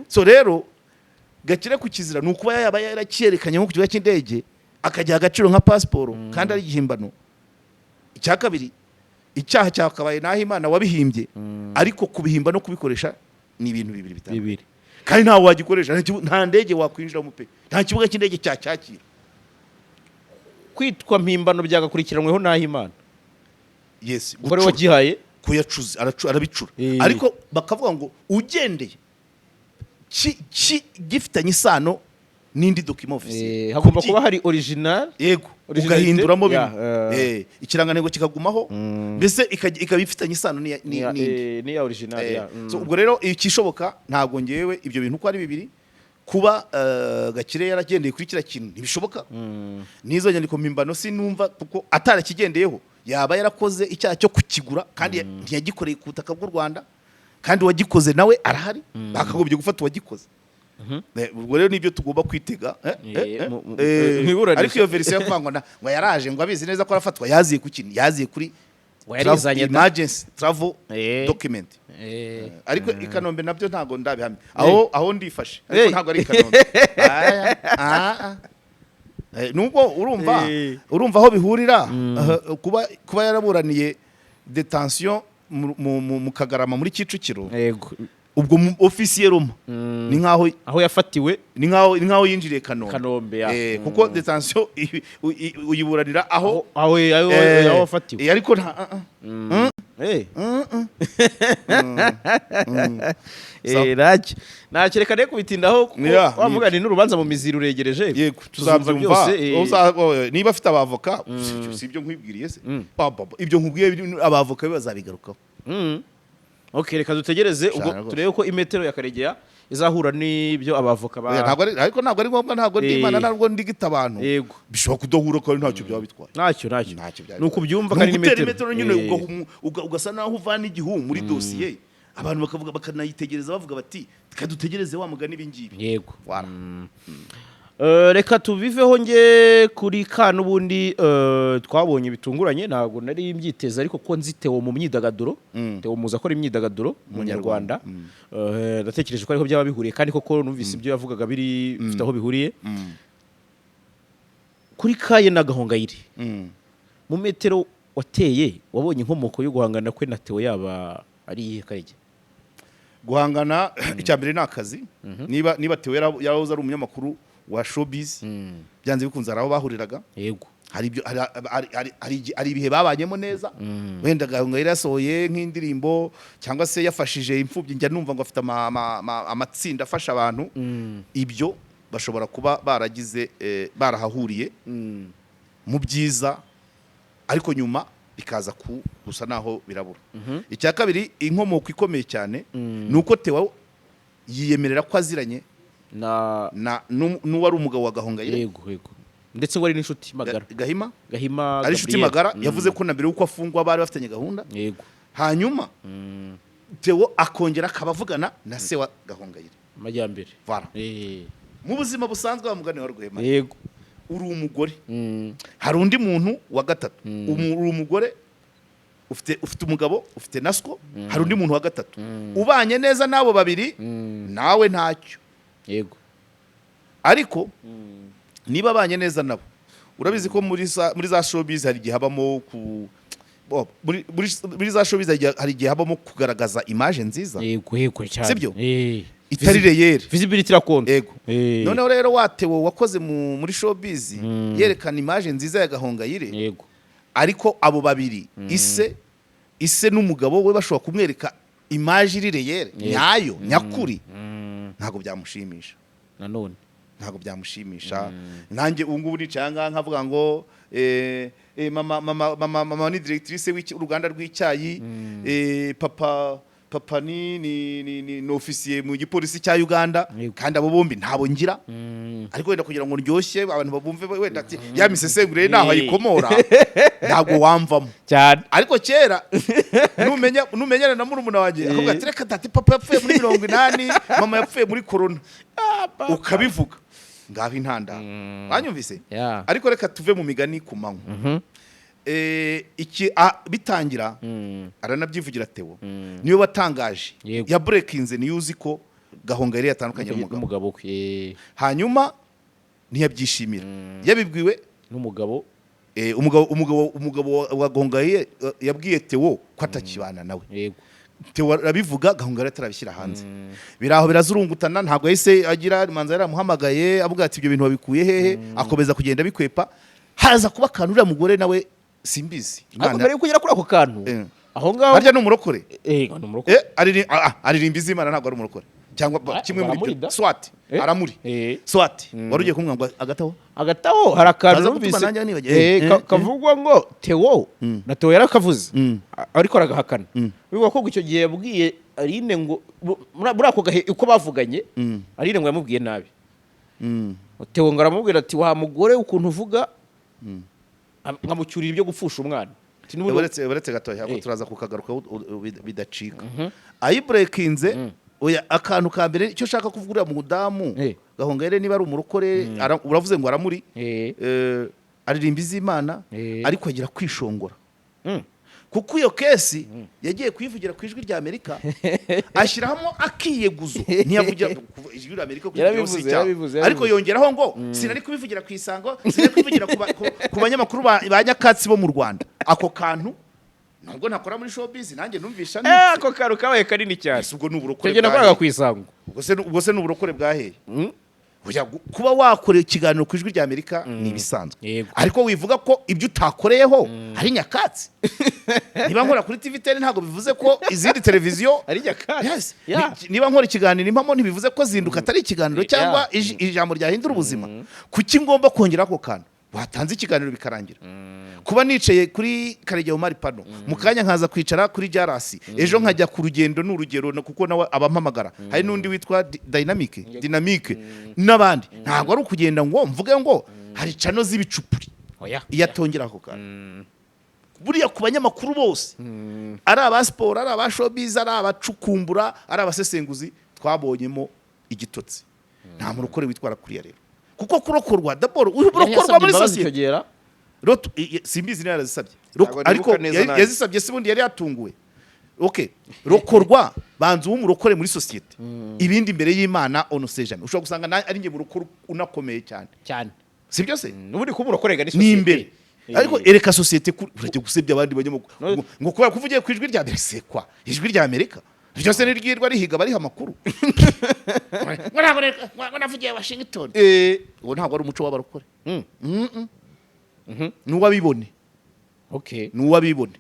so rero Gakire ku kizira ni ukuba yaba yaracyerekanye nko ku kibuga cy'indege akajya agaciro nka passport kandi ari igihimbano. Icya kabiri icyaha cyakabaye naho Imana wabihimbye ariko kubihimba no kubikoresha ni ibintu bibiri bitandukanye kandi ntawe wagikoresha nta ndege wakwinjiramo pe nta kibuga cy'indege cyakira kwitwa mpimbano byagakurikiranweho naho Imana yes gore wagihaye kuyacuza arabicura ariko bakavuga ngo ugendeye gifitanye isano n'indi document officiel hagomba kuba hari original yego ugahinduramo ikirangantego kikagumaho mbese ikabifitanye isano ni ya original so ubwo rero ikishoboka ntago ngewe ibyo bintu ko ari bibiri kuba Gakire yaragendeye kuri kira kintu ntibishoboka nizo nyandiko mpimbano sinumva kuko atarakigendeyeho yaba yarakoze icyaha cyo kukigura kandi ntiyagikoreye ku butaka bw'u Rwanda kandi wagikoze nawe arahari bakagobye gufata wagikoze ubwo rero nibyo tugomba kwitega ariko iyo version y'kwangwa ngo yaraje ngo abizi neza ko arafatwa yaziye ku kintu yaziye kuri emergency travel document ariko ikanombe nabyo ntago ndabihamye aho ndifashe ariko ntago ari ikanombe nubwo urumva aho bihurira kuba yaraburaniye detention mu Kagarama muri Kicukiro ubwo officier Roma ni nkaho aho yafatiwe ni nkaho yinjiriye Kanombe kuko detention uyiburanira aho yafatiwe ariko nakerekane kubitindaho wamugani n'urubanza mu miziro uregereje yego tuzabyumva niba afite abavoka si ibyo nkwibwiriye se ibyo nkubwiye abavoka bazabigarukaho okay reka dutegereze ubwo turebe ko imetero ya Karegeya izahura n'ibyo abavoka ariko ntabwo ari ngombwa ntabwo ndi Imana ntabwo ndigita abantu bishobora kudahura kandi ntacyo byaba bitwaye ntacyo nuko byumva kandi imetero nyine ugasa naho uvana igihu muri dossier abantu bakavuga bakanayitegereza bavuga bati kadutegereze wa mugani ibingibi yego reka tubiveho nge kuri n'ubundi twabonye bitunguranye ntabwo nari mbyiteza ariko ko nzi THEO mu myidagaduro THEO muza akora imyidagaduro mu Nyarwanda ndatekereje ko ariho byaba bihuriye kandi koko numvise ibyo yavugaga biri bifite aho bihuriye kuri Kaye na Gahongayire mu metero wateye wabonye inkomoko yo guhangana kwe na THEO yaba ari iyihe Karege guhangana icyambere n'akazi niba THEO yarahoze ari umunyamakuru wa showbiz byanze bikunze araho bahuriraga yego hari ibyo hari ibihe babanyemo neza wenda Gahongayire yasohoye nk'indirimbo cyangwa se yafashije imfubyi njya numva ngo afite amatsinda afasha abantu ibyo bashobora kuba baragize barahahuriye mu byiza ariko nyuma bikaza gusa naho birabura icya kabiri inkomoko ikomeye cyane nuko THEO yiyemerera ko aziranye n'uwari umugabo wa Gahongayire yego ndetse wari n'inshuti magara Gahima ari inshuti magara yavuze ko na mbere uko afungwa bari bafitanye gahunda yego hanyuma THEO akongera akabavugana na se wa Gahongayire amajyambere mu buzima busanzwe bamugane wa Rwema yego uri umugore hari undi muntu wa gatatu uri umugore ufite umugabo ufite nasko hari undi muntu wa gatatu ubanye neza nabo babiri nawe ntacyo yego ariko niba abanye neza nabo urabizi ko muri za showbiz hari igihe habamo muri za showbiz hari igihe habamo kugaragaza image nziza yego cyane sibyo itari reyere visibility rakonte yego noneho rero watewo wakoze muri showbiz yerekana image nziza ya Gahongayire yego ariko abo babiri ise n'umugabo we bashobora kumwereka image iri reyere nyayo nyakuri ntago byamushimisha nanone ntago byamushimisha nanjye ubu ngubu nicanga nkavuga ngo mama ni directrice w'uruganda rw'icyayi, papa ni ofisiye mu gipolisi cya Uganda, kandi abo bombi ntabo ngira, ariko wenda kugira ngo ndyoshye abantu babumve wenda ati ya misesengure naho ayikomora ntabwo wamvamo cyane. ariko kera numenyana na murumuna wanjye akavuga ati reka tati papa yapfuye muri 80, mama yapfuye muri corona, ukabivuga ngaho intanda banyumvise. Ariko reka tuve mu migani ku manywa. Iki bitangira aranabyivugira Theo niyo watangaje ya breakinze news ko Gahongayire yatandukanye n'umugabo. Hanyuma ntiyabyishimira, yabibwiwe n'umugabo. Umugabo wa Gahongayire yabwiye Theo ko atakibana nawe. Theo arabivuga, Gahongayire atarabishyira hanze. Biraho birazurungutana, ntabwo yahise agira manza yaramuhamagaye avuga ati ibyo bintu wabikuye hehe, akomeza kugenda bikwepa. Haza kuba kantu uriya mugore nawe simbizi. Ariko mbere yo kugera kuri ako kantu aho ngaho harya n'umurokore n'umurokore aririmba izimana, ntabwo ari umurokore cyangwa kimwe muri swati aramuri swati. Wari ugiye kumwanga agataho hari akantu numvise kavugwa ngo Theo na Theo yarakavuze ariko aragahakana. Bivuga ko icyo gihe yabwiye Aline ngo muri ako gahe uko bavuganye Aline ngo yamubwiye nabi. Theo ngo aramubwira ati wa mugore ukuntu uvuga nkamucyurira ibyo gupfusha umwana. Baretse gatoya abo turaza kukagaruka bidacika. Ayi breakinze oya akantu ka mbere icyo shaka kuvugura mu mudamu Gahongayire niba ari umurokore uravuze ngo aramuri aririmba izimana ariko agira kwishongora. Kuko iyo kesi yagiye kuyivugira ku ijwi rya Amerika ashyiramo akiyeguzo, ntiyavugira ijwi rya Amerika ariko yongeraho ngo sinari kubivugira ku Isango, sinari kubivugira ku banyamakuru ba nyakatsi bo mu Rwanda. Ako kantu ntabwo nakora muri showbiz, nanjye numvisha ako karu kabaye kanini cyane. Ubwo n'uburokore bwaga ku Isango, ubwo se n'uburokore bwaheye. Kuba wakorera ikiganiro ku ijwi rya Amerika ni ibisanzwe, ariko wivuga ko ibyo utakoreyeho hari nyakatsi. Niba nkora kuri TV10 ntabwo bivuze ko izindi televiziyo ari nyakatsi. Niba nkora ikiganiro impamo ntibivuze ko zinduka atari ikiganiro cyangwa ijambo ryahindura ubuzima. Kuki ngomba kongera ako kantu? Watanze ikiganiro bikarangira. Kuba nicaye kuri Karegeya pano mu kanya nkaza kwicara kuri Jarasi, ejo nkajya ku rugendo n'urugero kuko nawe abampamagara, hari n'undi witwa Dynamique n'abandi. Ntabwo ari ukugenda ngo mvuge ngo hari cano z'ibicupuri iyatongera ako kantu. Buriya ku banyamakuru bose ari aba sport, ari aba showbiz, ari abacukumbura, ari abasesenguzi, twabonyemo igitotsi. Nta murokore witwara kuriya rero, kuko kurokorwa d'abord urokorwa muri sosiyete. Simbizi niyo yarazisabye ariko yazisabye se ubundi yari yatunguwe. Rokorwa banza umurokore muri sosiyete, ibindi imbere y'Imana onosejana. Ushobora gusanga ari nge murokore unakomeye cyane, si byo se? N'ubundi ko umurokore gani ni imbere, ariko ereka sosiyete urajye gusebya abandi banyamakuru ngo kuba kuvugiye ku ijwi rya Amerika kwa ijwi rya Amerika byose nirwirwa rihiga bariha amakuru. Ngo navugiye Washington, uwo ntabwo ari umuco w'abarokore. Nuwabibone nuwabibone,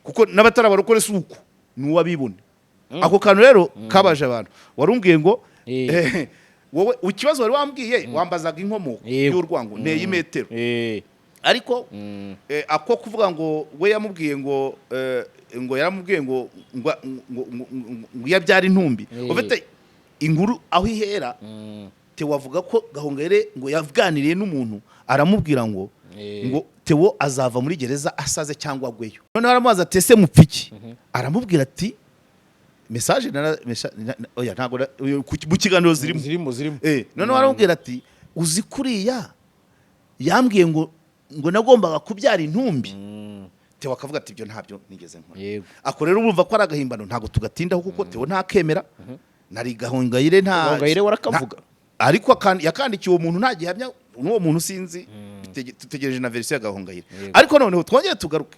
kuko n'abatara barokore suko nuwabibone. Ako kantu rero kabaje abantu. Warumbwiye ngo wowe ikibazo wari wambwiye wambazaga inkomoko y'urwango nteye imetero, ariko ako kuvuga ngo we yamubwiye ngo yaramubwiye ngo yabyara intumbi. Ufite inkuru aho ihera, Theo avuga ko Gahongayire ngo yavuganiriye n'umuntu aramubwira ngo Theo azava muri gereza asaze cyangwa agweyo. None aramubaza ati ese mupfiki? Aramubwira ati message oya ntago mu kiganiro zirimo. None aramubwira ati uzi kuriya yambwiye ngo nagombaga kubyara intumbi. Theo akavuga ati ibyo ntabyo nigeze nkora. Ako rero urumva ko ari agahimbano, ntago tugatindaho kuko Theo ntakemera. Nari Gahongayire nta Gahongayire warakavuga, ariko yakandikiye uwo muntu nta gihamya. N'uwo muntu sinzi, tutegereje na version ya Gahongayire. Ariko noneho twongeye tugaruke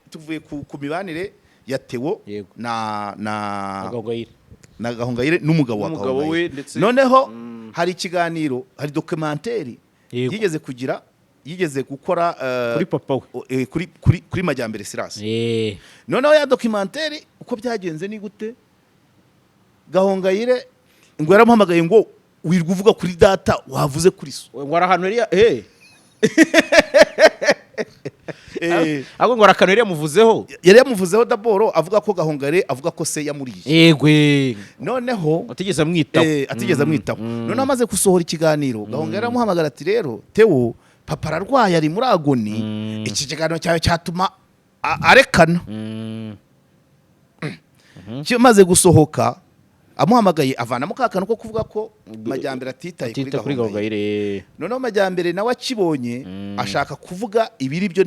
tuvuye ku mibanire ya Theo na Gahongayire n'umugabo wa Gahongayire. Noneho hari ikiganiro, hari documentaire yigeze gukora kuri papa we kuri Majyambere Silas. Noneho ya documentaire uko byagenze ni gute, Gahongayire ngo yaramuhamagaye ngo wirwa uvuga kuri data wavuze kuri so. Ngo arahantu ahubwo ngo arakano yari yamuvuzeho daboro avuga ko Gahongayire avuga ko se yamuriye yegwe noneho atigeze amwitaho noneho amaze gusohora ikiganiro Gahongayire aramuhamagara ati rero Theo papa ararwaye ari muri agoni iki kiganiro cyawe cyatuma arekana kimaze gusohoka amuhamagaye avanamo kakano ko kuvuga ko Majyambere atitaye kuri Gahongayire noneho Majyambere nawe akibonye ashaka kuvuga ibiri byo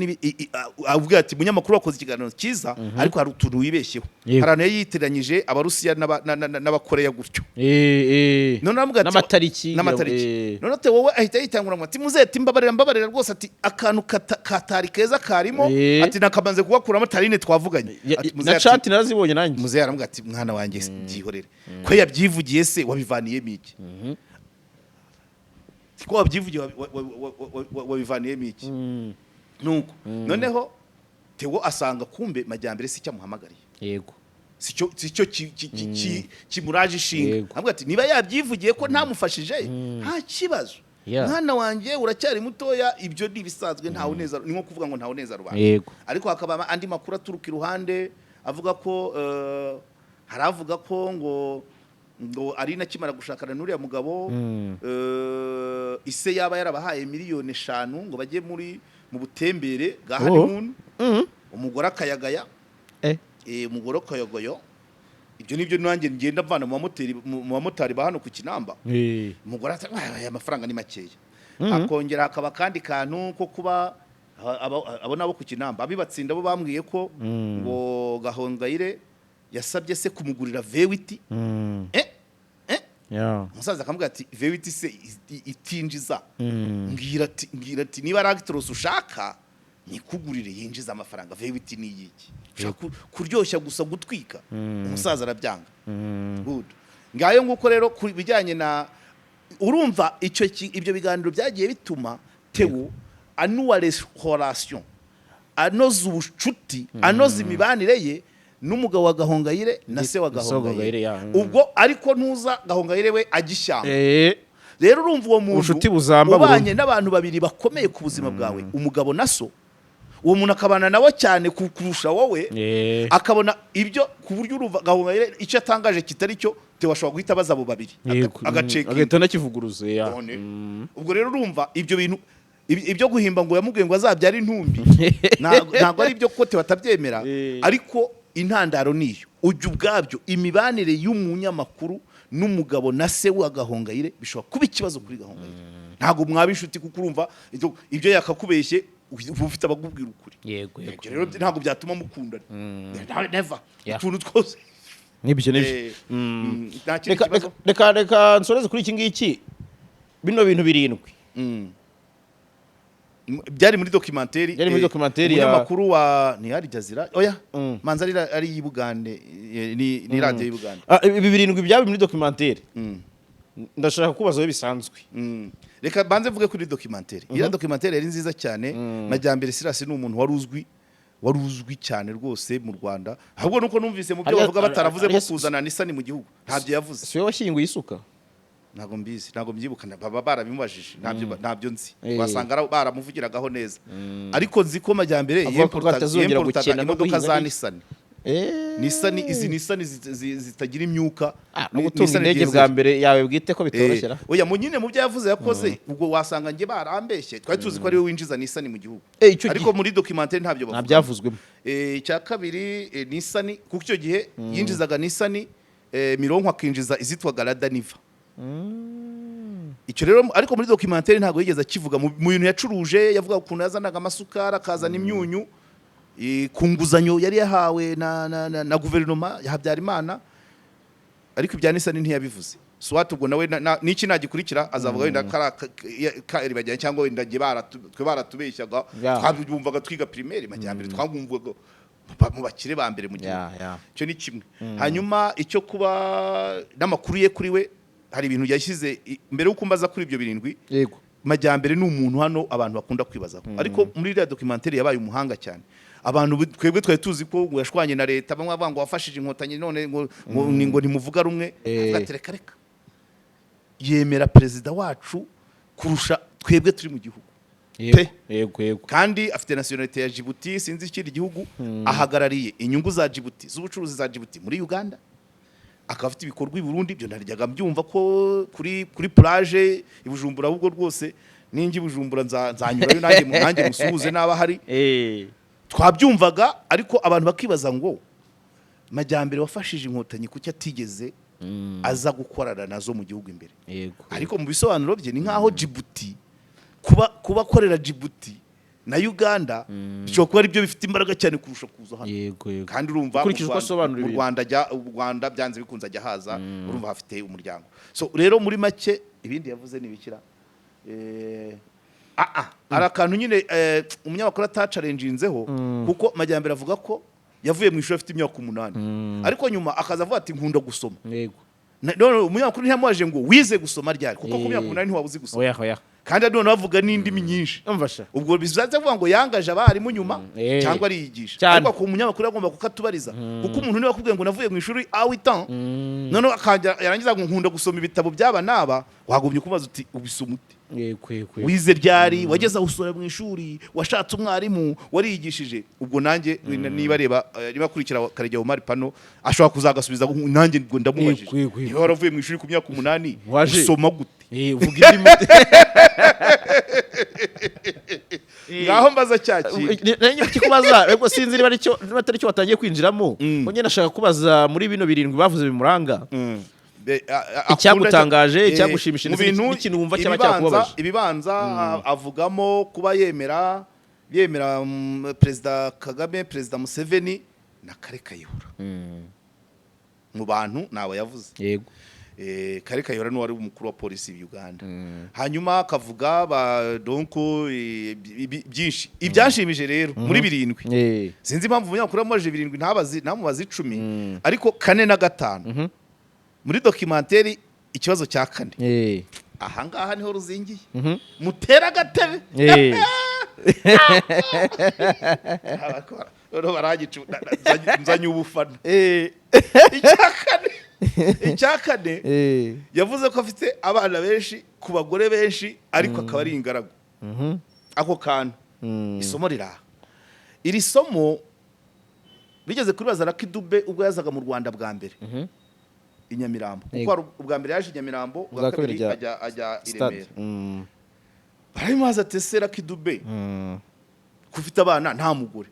avuga ati munyamakuru wakoze ikiganiro cyiza ariko hari utuntu wibeshyeho harano yitiranyije abarusiya n'abakoreya gutyo noneho avuga ati n'amatariki noneho te wowe ahita yitangura ngo ati muzeti mbabarira rwose ati akantu katari keza karimo ati nakabanze kubakuramo tarine twavuganye na chat narazibonye nanjye muze yaravuga ati mwana wanjye byihorere ko yabyivugiye se wabivaniyemo iki ko wabyivugiye wabivaniyemo iki nuko noneho Theo asanga kumbe Majyambere si cyamuhamagariye yego sicyo kimuraje ishinga avuga ati niba yabyivugiye ko ntamufashije nta kibazo mwana wanjye uracyari mutoya ibyo ntibisanzwe ntawe neza ni nko kuvuga ngo ntawe neza rubanda ariko hakaba andi makuru aturuka iruhande avuga ko haravuga ko ngo Aline akimara gushakana n'uriya mugabo ise yaba yarabahaye miliyoni 5 ngo bajye mu butembere bwa honeymoon umugore akayagaya umugore akayagoyo ibyo nibyo nanjye ngenda mvana mu bamotari ba hano ku Kinamba umugore aya mafaranga ni makeya akongera hakaba kandi kantu ko kuba abo nabo ku Kinamba abibatsinda bo bambwiye ko ngo Gahongayire yasabye se kumugurira V8 umusaza akamubwira ati V8 se itinjiza mbwira ati niba ari actros ushaka nikugurire yinjiza amafaranga V8 ni yiki kuryoshya gusa gutwika umusaza arabyanga good ngayo nguko rero bijyanye na urumva ibyo biganiro byagiye bituma Theo anuwa relation anoza ubucuti anoza imibanire ye n'umugabo wa Gahongayire na se wa Gahongayire ubwo ariko ntuza Gahongayire we agishyamba rero urumva uwo muntu ubanye n'abantu babiri bakomeye ku buzima bwawe umugabo na so uwo muntu akabana nawe cyane kurusha wowe akabona ibyo ku buryo urumva Gahongayire icyo atangaje kitari cyo Theo ashobora guhita baza abo babiri agahita nakivuguruze ubwo rero urumva ibyo bintu ibyo guhimba ngo yamubwiye ngo azabyara intumbi ntabwo ari ibyo ko Theo atabyemera ariko intandaro niyo ujya ubwabyo imibanire y'umunyamakuru n'umugabo na se wa Gahongayire bishobora kuba ikibazo kuri Gahongayire ntabwo mwabishuti kuko urumva ibyo yakakubeshye ufite abagubwira ukuri yego rero ntabwo byatuma mukundana never utuntu twose n'ibyo reka nsoreze kuri iki ngiki bino bintu birindwi byari muri documentaire umunyamakuru wa ni Al Jazeera oya manza ari y'Ibugande ni radio y'Ibugande ibi birindwi byabi muri documentaire ndashaka kubaza bisanzwe reka banze mvuge kuri documentaire ira documentaire yari nziza cyane Majyambere Silas ni umuntu waruzwi cyane rwose mu Rwanda ahubwo nuko numvise mu byo bavuga bataravuze ko kuzana nisani mu gihugu ntabyo yavuze siwe washyinguye isuka ntago mbizi ntago mbyibukana baba barabimubajije ntabyo nzi wasanga baramuvugiragaho neza ariko nzi ko Majyambere yemportaga imodoka za Nissan Nissan izi Nissan zitagira imyuka no gutunga indege bwa mbere yawe bwite ko bitoroshyera oya munyine mu byo yavuze yakoze ubwo wasanga nge barambeshye twari tuzi ko ari we winjiza Nissan mu gihugu ariko muri documentaire ntabyo bavuga ntabyavuzwemo cya kabiri Nissan kuko icyo gihe yinjizaga Nissan mironko akinjiza izitwaga Lada Niva icyo rero ariko muri documentaire ntago yigeze akivuga mu bintu yacuruje yavuga ukuntu yazanaga amasukara akazana imyunyu ku nguzanyo yari yahawe na guverinoma ya Habyarimana ariko ibya Nissan ntiyabivuze swat ubwo nawe niki nagikurikira azavuga wenda kari bajyanye cyangwa wenda twe baratubeshyaga twabumvaga twiga primaire Majyambere twagumvaga mu bakire ba mbere mu gihugu cyo ni kimwe hanyuma icyo kuba n'amakuru ye kuri we hari ibintu yashyize mbere uko mbaza kuri ibyo birindwi yego Majyambere ni umuntu hano abantu bakunda kwibazaho ariko muri iriya documentaire yabaye umuhanga cyane abantu twebwe twari tuzi ko yashwanye na leta bamwe bavuga ngo wafashije inkotanyi none ngo ntimuvuga rumwe reka yemera perezida wacu kurusha twebwe turi mu gihugu yego kandi afite nationality ya Djibouti sinzi ikindi gihugu ahagarariye inyungu za Djibouti z'ubucuruzi za Djibouti muri Uganda akaba afite ibikorwa i Burundi byo naryaga mbyumva ko kuri plage i Bujumbura ahubwo rwose ningi Bujumbura nzanyurayo nanjye musuhuze naba hari twabyumvaga ariko abantu bakibaza ngo Majyambere wafashije inkotanyi kuki atigeze aza gukorana nazo mu gihugu imbere ariko mu bisobanuro bye ni nkaho Djibouti kuba korera Djibouti na Uganda bishobora kuba ari byo bifite imbaraga cyane kurusha kuza hano kandi urumva mu Rwanda byanze bikunze ajya haza urumva hafite umuryango so rero muri make ibindi yavuze nibikira ari akantu nyine umunyamakuru atacarenjinzeho kuko Majyambere avuga ko yavuye mu ishuri afite imyaka 8 ariko nyuma akaza avuga ati nkunda gusoma none umunyamakuru ntiyamubaje ngo wize gusoma ryari kuko ku myaka 8 ntiwabuzi gusoma kandi none bavuga n'indimi nyinshi ubwo bizaze avuga ngo yangaje abarimu nyuma cyangwa ariyigisha ariko ku munyamakuru agomba kukatubariza kuko umuntu niwe akubwiye ngo navuye mu ishuri awitan none yarangiza ngo nkunda gusoma ibitabo byaba naba wagumye kubaza uti ubisoma ute wize ryari wageze usora mu ishuri washatse umwarimu wariyigishije ubwo nanjye niba kurikira Karegeya Omar Pano ashobora kuzagasubiza nanjye ngo ndamubajije niba waravuye mu ishuri ku myaka 8 usoma gute uvuga indimi ngaho mbaza cyaki nanjye kikubaza ariko sinzi niba atari cyo watangiye kwinjiramo onye nashaka kubaza muri bino 7 bavuze bimuranga icyagutangaje icyagushimishije n'ikintu wumva cyaba cyakubabaje ibibanza avugamo kuba yemera Perezida Kagame Perezida Museveni na KAREGEYA mu bantu nawe yavuze yego KAREGEYA n'uwari umukuru wa polisi ya Uganda hanyuma akavuga donko byinshi ibyashimije rero muri 7 sinzi impamvu umunyamakuru amaje 7 ntamubazi 10 ariko 4 na 5 muri documentaire ikibazo cya 4 aha ngaha niho ruzingiye mutera agatebe rero baragicu nzanye ubufana icyakane yavuze ko afite abana benshi ku bagore benshi ariko akaba ari ingaragu ako kantu isomo riraha iri somo bigeze kuribaza Lucky Dube ubwo yazaga mu Rwanda bwa mbere inyamirambo kuko ubwa mbere yaje inyamirambo ubwa kabiri ajya i Remera barayimaza ati Lucky Dube kufite abana nta mugore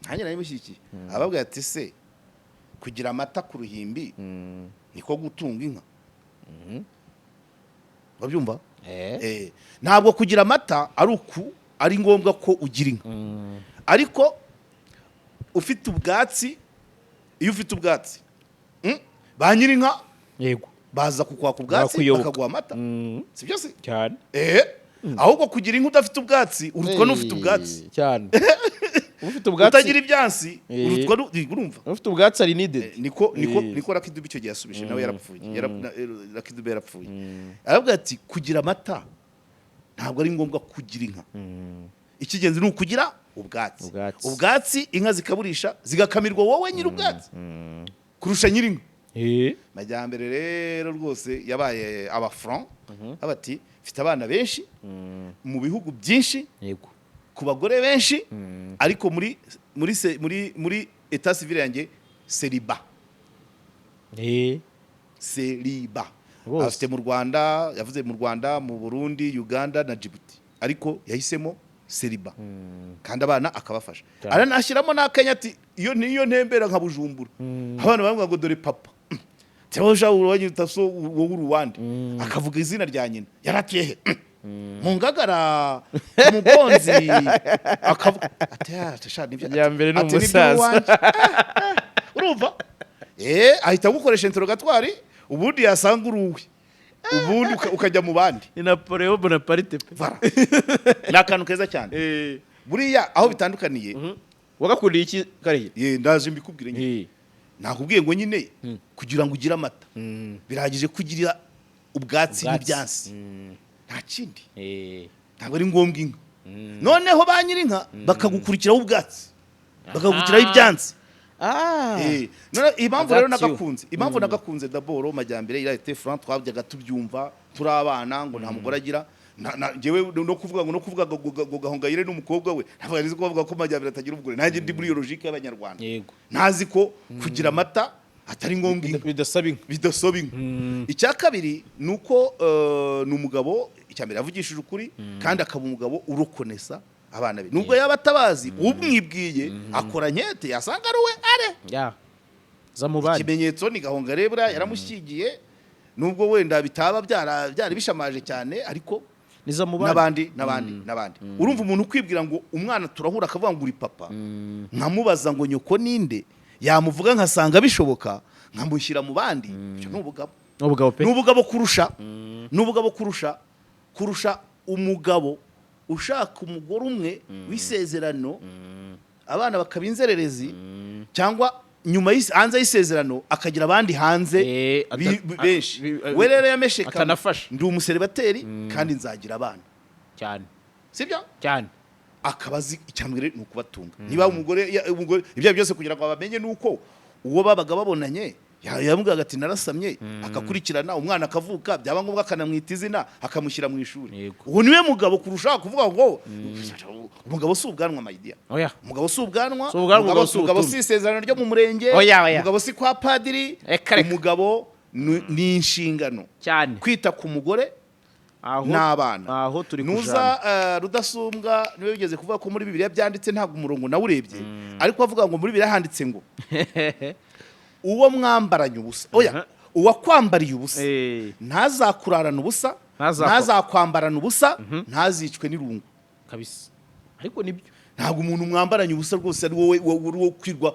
nanjye nayimushyikiye ababwira ati se kugira amata ku ruhimbi niko gutunga inka babyumva ntabwo kugira amata ari ngombwa ko ugira inka ariko ufite ubwatsi iyo ufite ubwatsi ba nyir'inka yego baza kukwaka ubwatsi bakaguha amata sibyo se cyane ahubwo kugira inka udafite ubwatsi urutwa n'ufite ubwatsi cyane ufite ubwatsi utagira ibyansi urutwa urumva ufite ubwatsi ari needed niko Lucky Dube icyo gihe yasubije nawe yarapfuye Lucky Dube yarapfuye aravuga ati kugira amata ntabwo ari ngombwa kugira inka ikigenzi ni ukugira ubwatsi inka zikaburisha zigakamirwa wowe nyiri ubwatsi kurusha nyir'inka Majyambere rero rwose yabaye abafran abati mfite abana benshi mu bihugu byinshi ku bagore benshi ariko muri etat civil yanjye celibat afite mu Rwanda yavuze mu Rwanda mu Burundi Uganda na Djibouti ariko yahisemo celibat kandi abana akabafasha aranashyiramo n'akanya ati iyo niyo ntembera nka Bujumbura abana bamwe ngo dore papa Teoja urwanyita so wowe uruwande akavuga izina rya nyina yaratiye mu Ngagara umugonzi akavuga ati shaka nibyo Majyambere n'umusaza urumva ahita gukoresha interrogatoire ubundi yasanga uruwe ubundi ukajya mu bandi ni Napoleon Bonaparte nakantu keza cyane buriya aho bitandukaniye wagakuriye iki Karegeya ndaje mbikubwire nyine nakubwiye ngo nyine kugira ngo ugire amata birahagije kugira ubwatsi n'ibyansi nta kindi ntabwo ari ngombwa inka noneho ba nyir'inka bakagukurikiraho ubwatsi bakagukiraho ibyansi impamvu rero nagakunze d'abord Majyambere il a été franc twabyaga tubyumva turi abana ngo nta mugore agira ngewe no kuvuga ngo Gahongayire n'umukobwa we ntabwo arizo kuvuga ko Majyambere atagira ubugore nanjye ndi muri iyo logique y'abanyarwanda ntazi ko kugira amata atari ngombwa bidasoba inka icya kabiri nuko ni umugabo icyambere avugishije ukuri kandi akaba umugabo urokonesa abana be nubwo yaba atabazi umwibwiye akora nyete yasanga ari we ikimenyetso ni Gahongayire bura yaramushyigiye nubwo wenda bitaba byari bishamaje cyane ariko n'abandi urumva umuntu kwibwira ngo umwana turahura akavuga ngo uri papa nkamubaza ngo nyoko ninde yamuvuga nkasanga bishoboka nkamushyira mu bandi icyo n'ubugabo kurusha umugabo ushaka umugore umwe w'isezerano abana bakaba inzererezi cyangwa nyuma hanze y'isezerano akagira abandi hanze benshi we rero yamesheka ndi umuseribateri kandi nzagira abana cyane sibyo cyane akabazi icyambere ni ukubatunga niba umugore ibyo byose kugira ngo bamenye nuko uwo babaga babonanye yamubwiraga ati narasamye akakurikirana umwana akavuka byaba ngombwa akanamwita izina akamushyira mu ishuri uwo niwe mugabo kurusha kuvuga ngo umugabo si ubwanwa mayidiya umugabo si ubwanwa umugabo si isezerano ryo mu murenge umugabo si kwa padiri umugabo ni inshingano kwita ku mugore n'abana nuza rudasumbwa niwe bigeze kuvuga ko muri Bibiliya byanditse ntabwo umurongo nawe urebye ariko avuga ngo muri Bibiliya handitse ngo uwo mwambaranye ubusa uwakwambariye ubusa ntazakurarana ubusa ntazakwambarana ubusa ntazicwe n'irungu kabisa ariko nibyo ntabwo umuntu mwambaranye ubusa rwose ari wowe wo kwirwa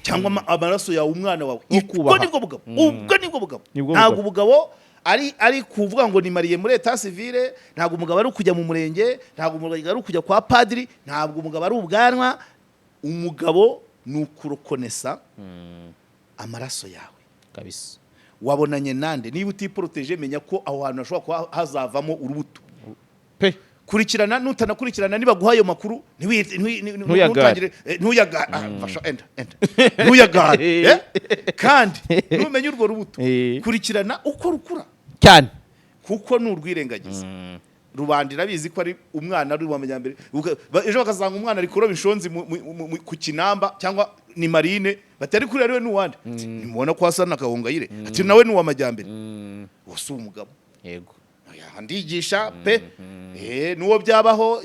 cyangwa amaraso yawe umwana wawe ubwo nibwo bugabo ntabwo ubugabo ari kuvuga ngo ni mariye muri etat civile ntabwo umugabo ari kujya mu murenge ntabwo umugabo ari kujya kwa padiri ntabwo umugabo ari ubwanwa umugabo ni ukurokonesa amaraso yawe kabisa wabonanye nande niba utiproteje menya ko aho hantu hashobora kuba hazavamo urubuto kurikirana nutanakurikirana niba guhayo makuru ntuyagare kandi numenye urwo rubuto kurikirana uko rukura cyane kuko nurwirengagiza rubandi rabizi ko ari umwana ari w'amajyambere ejo bakazanga umwana ari kuroba inshonzi ku kinamba cyangwa ni marine batari kuri ariwe n'uwandi nimubona ko hasana Gahongayire ati nawe ni w'amajyambere wose umugabo yego ndigisha pe nuwo byabaho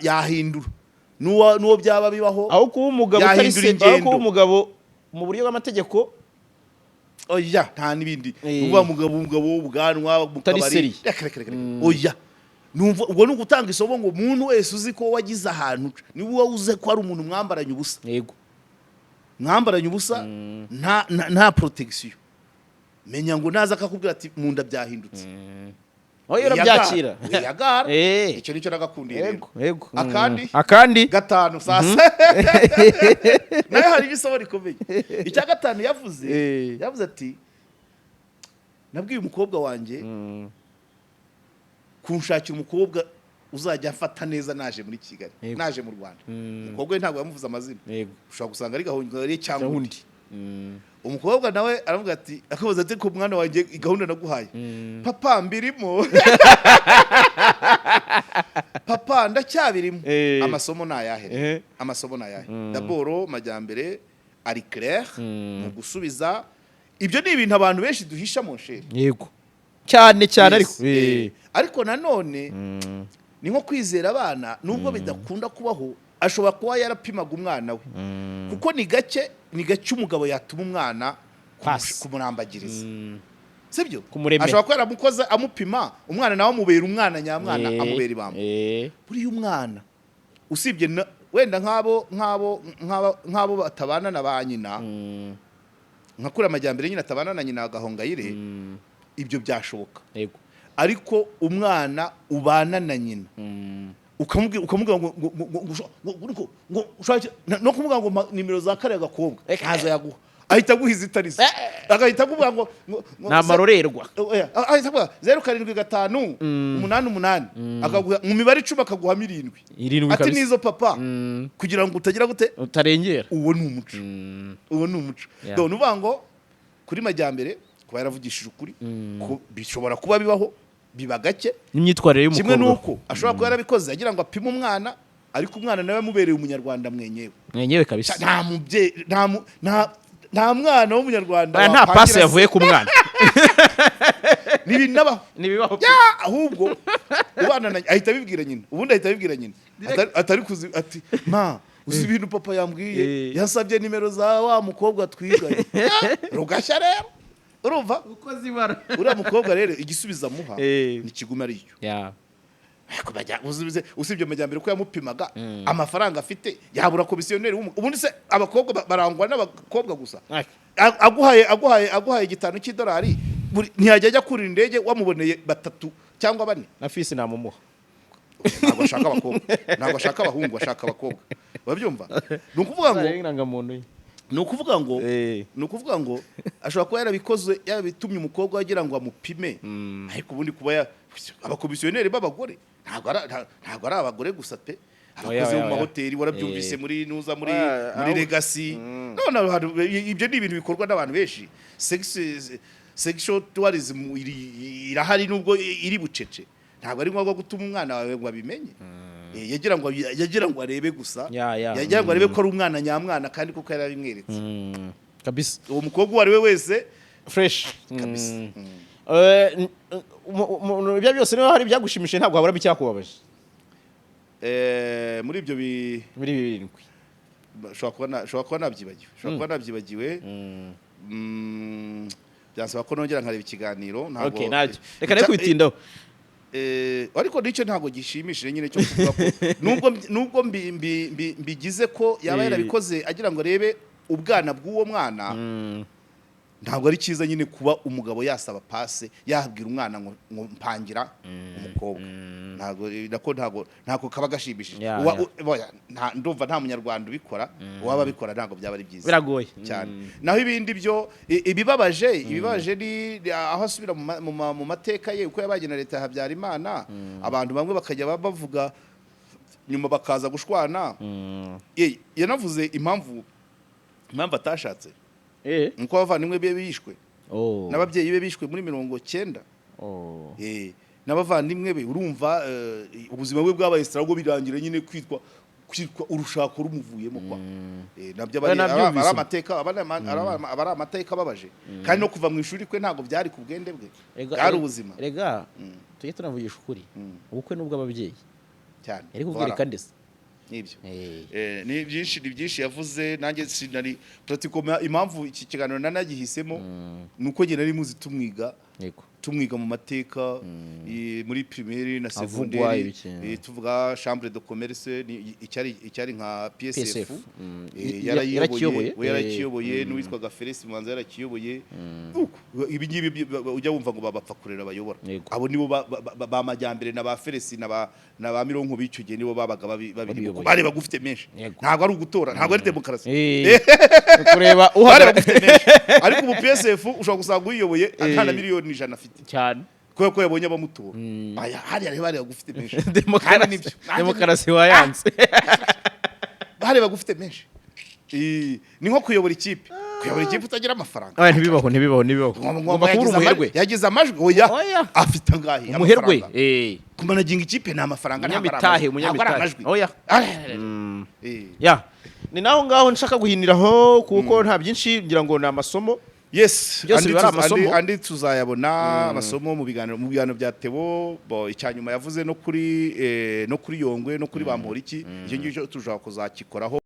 yahindura nuwo byaba bibaho aho kuba umugabo aho kuba umugabo mu buryo bw'amategeko oya nta nibindi uba umugabo w'ubwanwa mu kabari oya numva ubwo ni ugutanga isomo ngo umuntu wese uzi ko wagize ahantu ni wowe uze ko ari umuntu mwambaranye ubusa yego mwambaranye ubusa nta protection menya ngo naza akakubwira ati munda byahindutse oya urabyakira yagara icyo nicyo nagakundiye yego akandi gatanu sasa nayo hari ibisomo rikomeye icya gatanu yavuze ati nabwiye umukobwa wanjye kunshakira umukobwa uzajya afata neza naje muri Kigali naje mu Rwanda umukobwa we ntabwo yamuvuze amazina ushobora gusanga ari Gahongayire cyangwa undi umukobwa nawe aravuga ati akabaza ati ko mwana wanjye gahunda naguhaye papa mbirimo papa ndacyabirimo amasomo nayahe daboro Majyambere ari clair mu gusubiza ibyo ni ibintu abantu benshi duhisha mu nsheri yego cyane ariko nanone ni nko kwizera abana nubwo bidakunda kubaho ashobora kuba yarapimaga umwana we kuko ni gake umugabo yatuma umwana kumurambagiriza sibyo ashobora kuba yaramukoze amupima umwana nawe amubera umwana nyamwana amubera ibamba buriya umwana usibye wenda nk'abo batabana na ba nyina nka Kuri Majyambere nyine atabana na nyina Gahongayire ibyo byashoboka ariko umwana ubana na nyina ukamubwira ngo no kumubwira ngo nimero za kare gakobwa kaza yaguha ahita guhiza itarizo agahita kuvuga ngo namarorerwa ahita kuvuga 075 akaguha mu mibare 10 akaguha 7 ati nizo papa kugira ngo utagira gute utarengera uwo ni umuco uvuga ngo Kuri Majyambere kuba yaravugishije ukuri bishobora kuba bibaho biba gake n'imyitwarire y'umukobwa kimwe nuko ashobora kuba yarabikoze agira ngo apime umwana ariko umwana nawe mubereye umunyarwanda mwenyewe kabisa nta mubyeyi nta mwana w'umunyarwanda nta pasi yavuye ku mwana nibibaho ahubwo ubana ahita bibwira nyina ubundi ahita bibwira nyina atari kuzi ati ma uzi ibintu papa yambwiye yasabye nimero za wa mukobwa twiganye rugashya rero urumva uko zibara uriya mukobwa rero igisubiza amuha ni kiguma ari cyo usibye amajyambere ko yamupimaga amafaranga afite yabura komisiyoneri ubundi se abakobwa barangwa n'abakobwa gusa aguhaye igitanu cy'idolari ntiyajya ajya kurira indege wamuboneye 3 cyangwa 4 na fisi namumuha ntabwo ashaka abakobwa ntabwo ashaka abahungu ashaka abakobwa babyumva ni ukuvuga ngo ashobora kuba yarabikoze yabitumye umukobwa wagira ngo amupime ariko ubundi kuba abakomisiyoneri b'abagore ntabwo ari abagore gusa pe abakozi mu mahoteli warabyumvise muri nuza muri legacy none ibyo ni ibintu bikorwa n'abantu benshi sexual tourism irahari nubwo iri bucece ntabwo ari ngombwa gutuma umwana wawe ngo abimenye yagira ngo arebe gusa yagira ngo arebe ko ari umwana nyamwana kandi kuko yarabimweretse kabisa uwo mukobwa uwo ari we wese fresh kabisa ibyo byose niba hari byagushimishije ntabwo habura icyakubabaje muri ibyo muri birindwi ushobora kuba nabyibagiwe byansaba ko nongera nkareba ikiganiro ntabwo reka rero kwitindaho ariko nicyo ntabwo gishimishije nyine cyo kuvuga ko nubwo mbigize ko yaba yarabikoze agira ngo arebe ubwana bw'uwo mwana ntabwo ari cyiza nyine kuba umugabo yasaba pase yahabwira umwana ngo mpangira umukobwa ntabwo kaba gashimishije ndumva nta munyarwanda ubikora uwaba abikora ntabwo byaba ari byiza biragoye cyane naho ibindi byo ibibabaje ni aho asubira mu mateka ye uko yabaye na leta ya Habyarimana abantu bamwe bakajya bavuga nyuma bakaza gushwana yanavuze impamvu atashatse nuko abavandimwe be bishwe n'ababyeyi be bishwe muri 90 n'abavandimwe be urumva ubuzima bwe bwabaye sitarago birangira nyine kwitwa urushako rumuvuyemo kwa nabyo ari amateka ababaje kandi no kuva mu ishuri kwe ntabwo byari ku bwende bwe byari ubuzima rega tujye tunavugisha ukuri ubukwe n'ubwo ababyeyi cyane ariko ubwereka ndetse nibyo ni byinshi yavuze nanjye sinari pratikoma impamvu iki kiganiro nanagihisemo nuko nge nari muzi tumwiga mu mateka muri primaire na secondaire tuvuga chambre de commerce icyari nka PSF yarakiyoboye n'uwitwaga Felix Mwanza yarakiyoboye ibi ngibi ujya wumva ngo babapfa kurera bayobora abo nibo bamajyambere na ba Felix na ba Mironko bicyo gihe nibo babaga babiri bari bagufite menshi ntabwo ari ugutora ntabwo ari demokarasi kureba uhagara ariko mu PSF ushobora gusanga uyiyoboye atana miliyoni 100 afite cyane ko yabonye abamutora hariya bari bagufite menshi demokarasi wayanze bari bagufite menshi ni nko kuyobora ikipe utagira amafaranga ntibibaho ngomba kubura umuherwe yagize amajwi oya afite angahe umuherwe kumanaginga ikipe ni amafaranga umunyamitahe oya ni naho ngaho nshaka guhiniraho kuko nta byinshi ngira ngo ni amasomo yes andi tuzayabona amasomo mu biganiro bya THEO icyanyuma yavuze no kuri Yongwe no kuri Bamporiki icyo ngicyo tushaka kuzakikoraho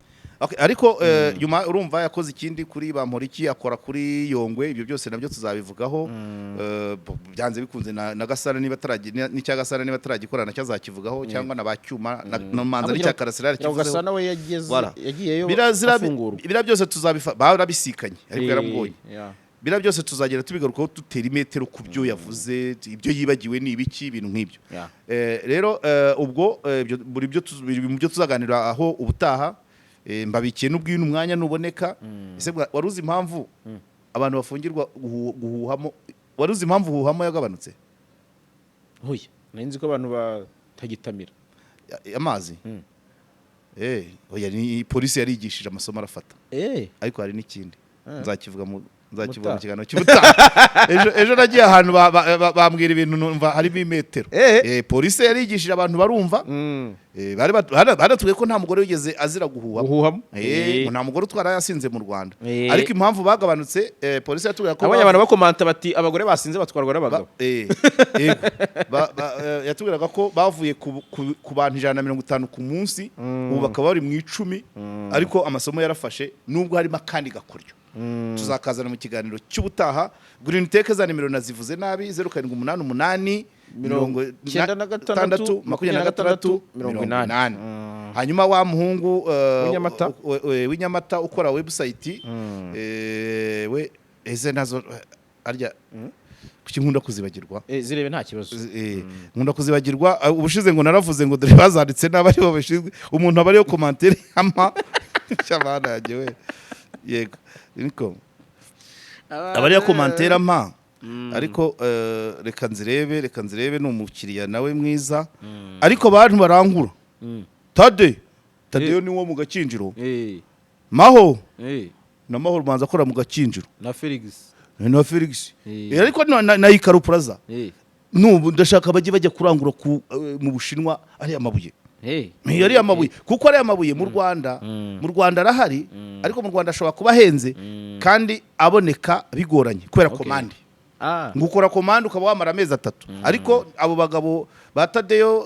ariko nyuma urumva yakoze ikindi kuri Bamporiki akora kuri Yongwe ibyo byose nabyo tuzabivugaho byanze bikunze na Gasana niba taragira n'icya Gasana niba taragikorana cyazakivugaho cyangwa na bacyuma na manza n'icya Karasira kivuze Gasana we yagiyeyo bira byose barabisikanye ariko yaramubonye bira byose tuzagera tubigarukaho dutera imetero ku byo yavuze ibyo yibagiwe ni ibiki ibintu nk'ibyo rero ubwo buri byo tuzaganira aho ubutaha mbabikiye n'ubwino umwanya nuboneka ese waruzi impamvu abantu bafungirwa guhuhamo waruzi impamvu guhuhamo yagabanutse hoya nzi ko abantu batagitamira amazi oya ni polisi yarigishije amasomo arafata ariko hari n'ikindi nzakibona ikiganiro cy'ubutaha. Ejo nagiye ahantu bambwira ibintu numva harimo imetero. Polisi yarigishije abantu barumva. Baratubwiye ko nta mugore wigeze azira guhuhamo. Nta mugore utwara yasinze mu Rwanda. Ariko impamvu bagabanutse polisi yatubwiye ko abantu bakomanta bati abagore basinze batwarwa n'abagabo. Yatubwiraga ko bavuye ku bantu 150 ku munsi ubu bakaba bari mu 10 ariko amasomo yarafashe nubwo harimo akandi gakuryo. Tuzakazana mu kiganiro cy'ubutaha. Green Tech za nimero nazivuze nabi 0788 96 hanyuma wa muhungu w'inyamata ukora website we eze nazo arya kuki nkunda kuzibagirwa zirebe nta kibazo nkunda kuzibagirwa ubushize ngo naravuze ngo dore bazanditse n'abari babishizwe umuntu abari yo commentaire ama cyabana yaje we yego niko abari yo commentaire ama ariko reka nzirebe n'umukiriya nawe mwiza ariko abantu barangura Tadeo ni wo mu Gakinjiro Maho na Mahoro manza akora mu Gakinjiro na Felix ariko na Ikaru Plaza nubu ndashaka bajya kurangura mu Bushinwa ari amabuye yari amabuye kuko ari amabuye mu Rwanda arahari ariko mu Rwanda ashobora kuba henze kandi aboneka bigoranye kubera komande ngukora komande ukaba wamara amezi 3 ariko abo bagabo batadeo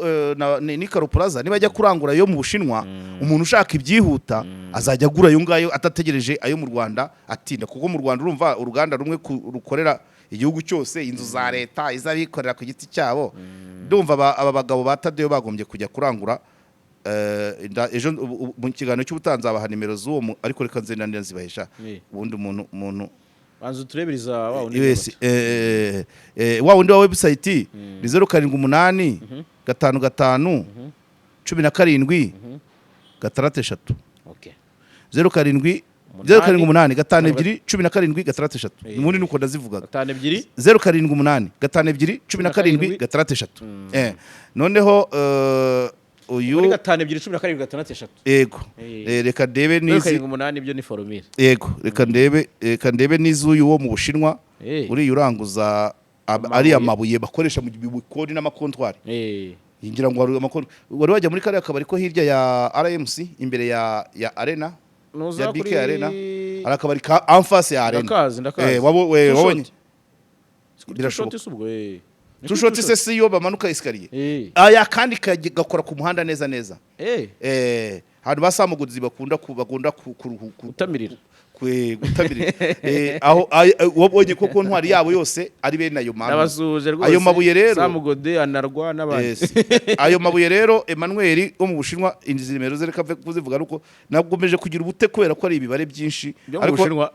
ni Ikaru Plaza nibajya kurangura yo mu Bushinwa umuntu ushaka ibyihuta azajya agura yo ngayo atategereje ayo mu Rwanda atinda kuko mu Rwanda urumva uruganda rumwe rukorera igihugu cyose inzu za leta izabikorera ku giti cyabo ndumva aba bagabo batadeo bagombye kujya kurangura ejo mu kiganiro cy'ubutanzi abaha nimero z'uwo ariko reka nzenanira zibahesha ubundi umuntu banzu tureberiza wa wundi wa website ni 078 55 17 6 okay 078 52 17 6 ubundi nuko ndazivugaga 52 078 52 17 6 noneho uyu 52 yego reka ndebe nizi 8 ibyo ni formule yego reka ndebe nizuyu wo mu Bushinwa uri yuranguza ari amabuye bakoresha mu bikoni n'amakontwari yingira ngo wari wajya muri kare akabari ko hirya ya RMC imbere ya Arena ya BK Arena arakabari ka en face ya Arena wabonye birashoboka tushoti se siyo bamanuka iskariye aya kandi gakora ku muhanda neza hantu basamuguzi bakunda kutamirira aho wabonye koko ntwari yabo yose ari bene ayo ayo mabuye rero samugode anarwa n'abandi ayo mabuye rero Emmanuel wo mu Bushinwa inzi nimero zereka kuzivuga nuko nagomeje kugira ubute kwera ko ari ibibare byinshi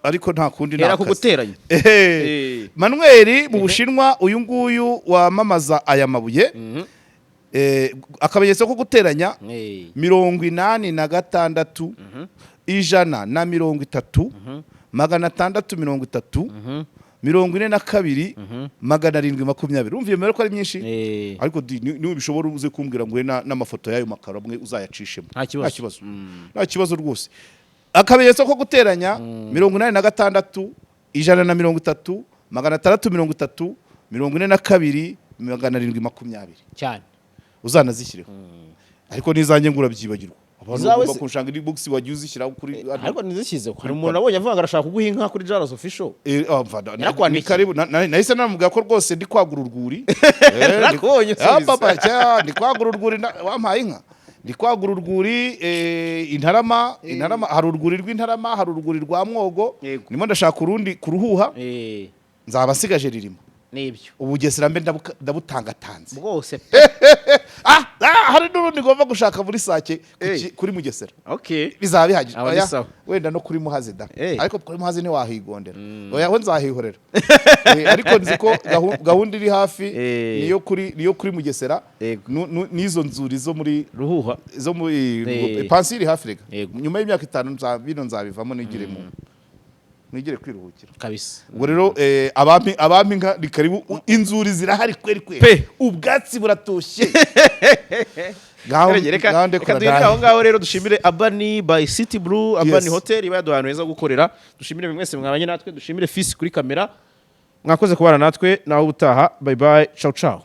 ariko nta kundi nta kuguteranya Emmanuel mu Bushinwa uyu nguyu wamamaza aya mabuye akamenyetso ko guteranya 86 ijana na 30 630 42 720 urumviye mbere ko ari myinshi ariko ni bishobora uze kumbwira ngo n'amafoto yayo makaro amwe uzayacishemo nta kibazo rwose akamenyetso ko guteranya 86 ijana na 30 630 42 720 cyane uzanazishyireho ariko nizanjye ngura byibagirwa abantu bakushanga indi box wagiye uzishyira kuri ariko nizishyize hari umuntu abonye avanga arashaka kuguha inka kuri Jaros official ni karibu nahise namubwira ko rwose ndi kwagura urwuri nakubonye papa cya ndi kwagura urwuri wampaye inka ndi kwagura urwuri intarama hari urwuri rw'intarama hari urwuri rwa Mwogo nimo ndashaka urundi kuruhuha nzabasigaje ririmo nibyo ubugesera mbe ndabutangatanze bwose hari n'urundi ngomba gushaka muri Sake kuri Mugesera bizaba bihagije wenda no kuri Muhazi da ariko kuri Muhazi ntiwahigondera oya ho nzahihorera ariko nzi ko gahunda iri hafi niyo kuri Mugesera n'izo nzuri zo muri Ruhuha zo muri Pansiri hafi rega nyuma y'imyaka 5 nzabivamo nigire kwiruhukira kabisa ubwo rero abami nka rikaribu inzuri zirahari kweri ubwatsi buratoshye reka duhere aho ngaho rero dushimire Abani by City Blue, Abani Hotel iba yaduhaye heza gukorera. Dushimire buri mwese mwabanye natwe, dushimire Fisi kuri kamera. Mwakoze kubana natwe naho utaha. Bye bye, ciao ciao.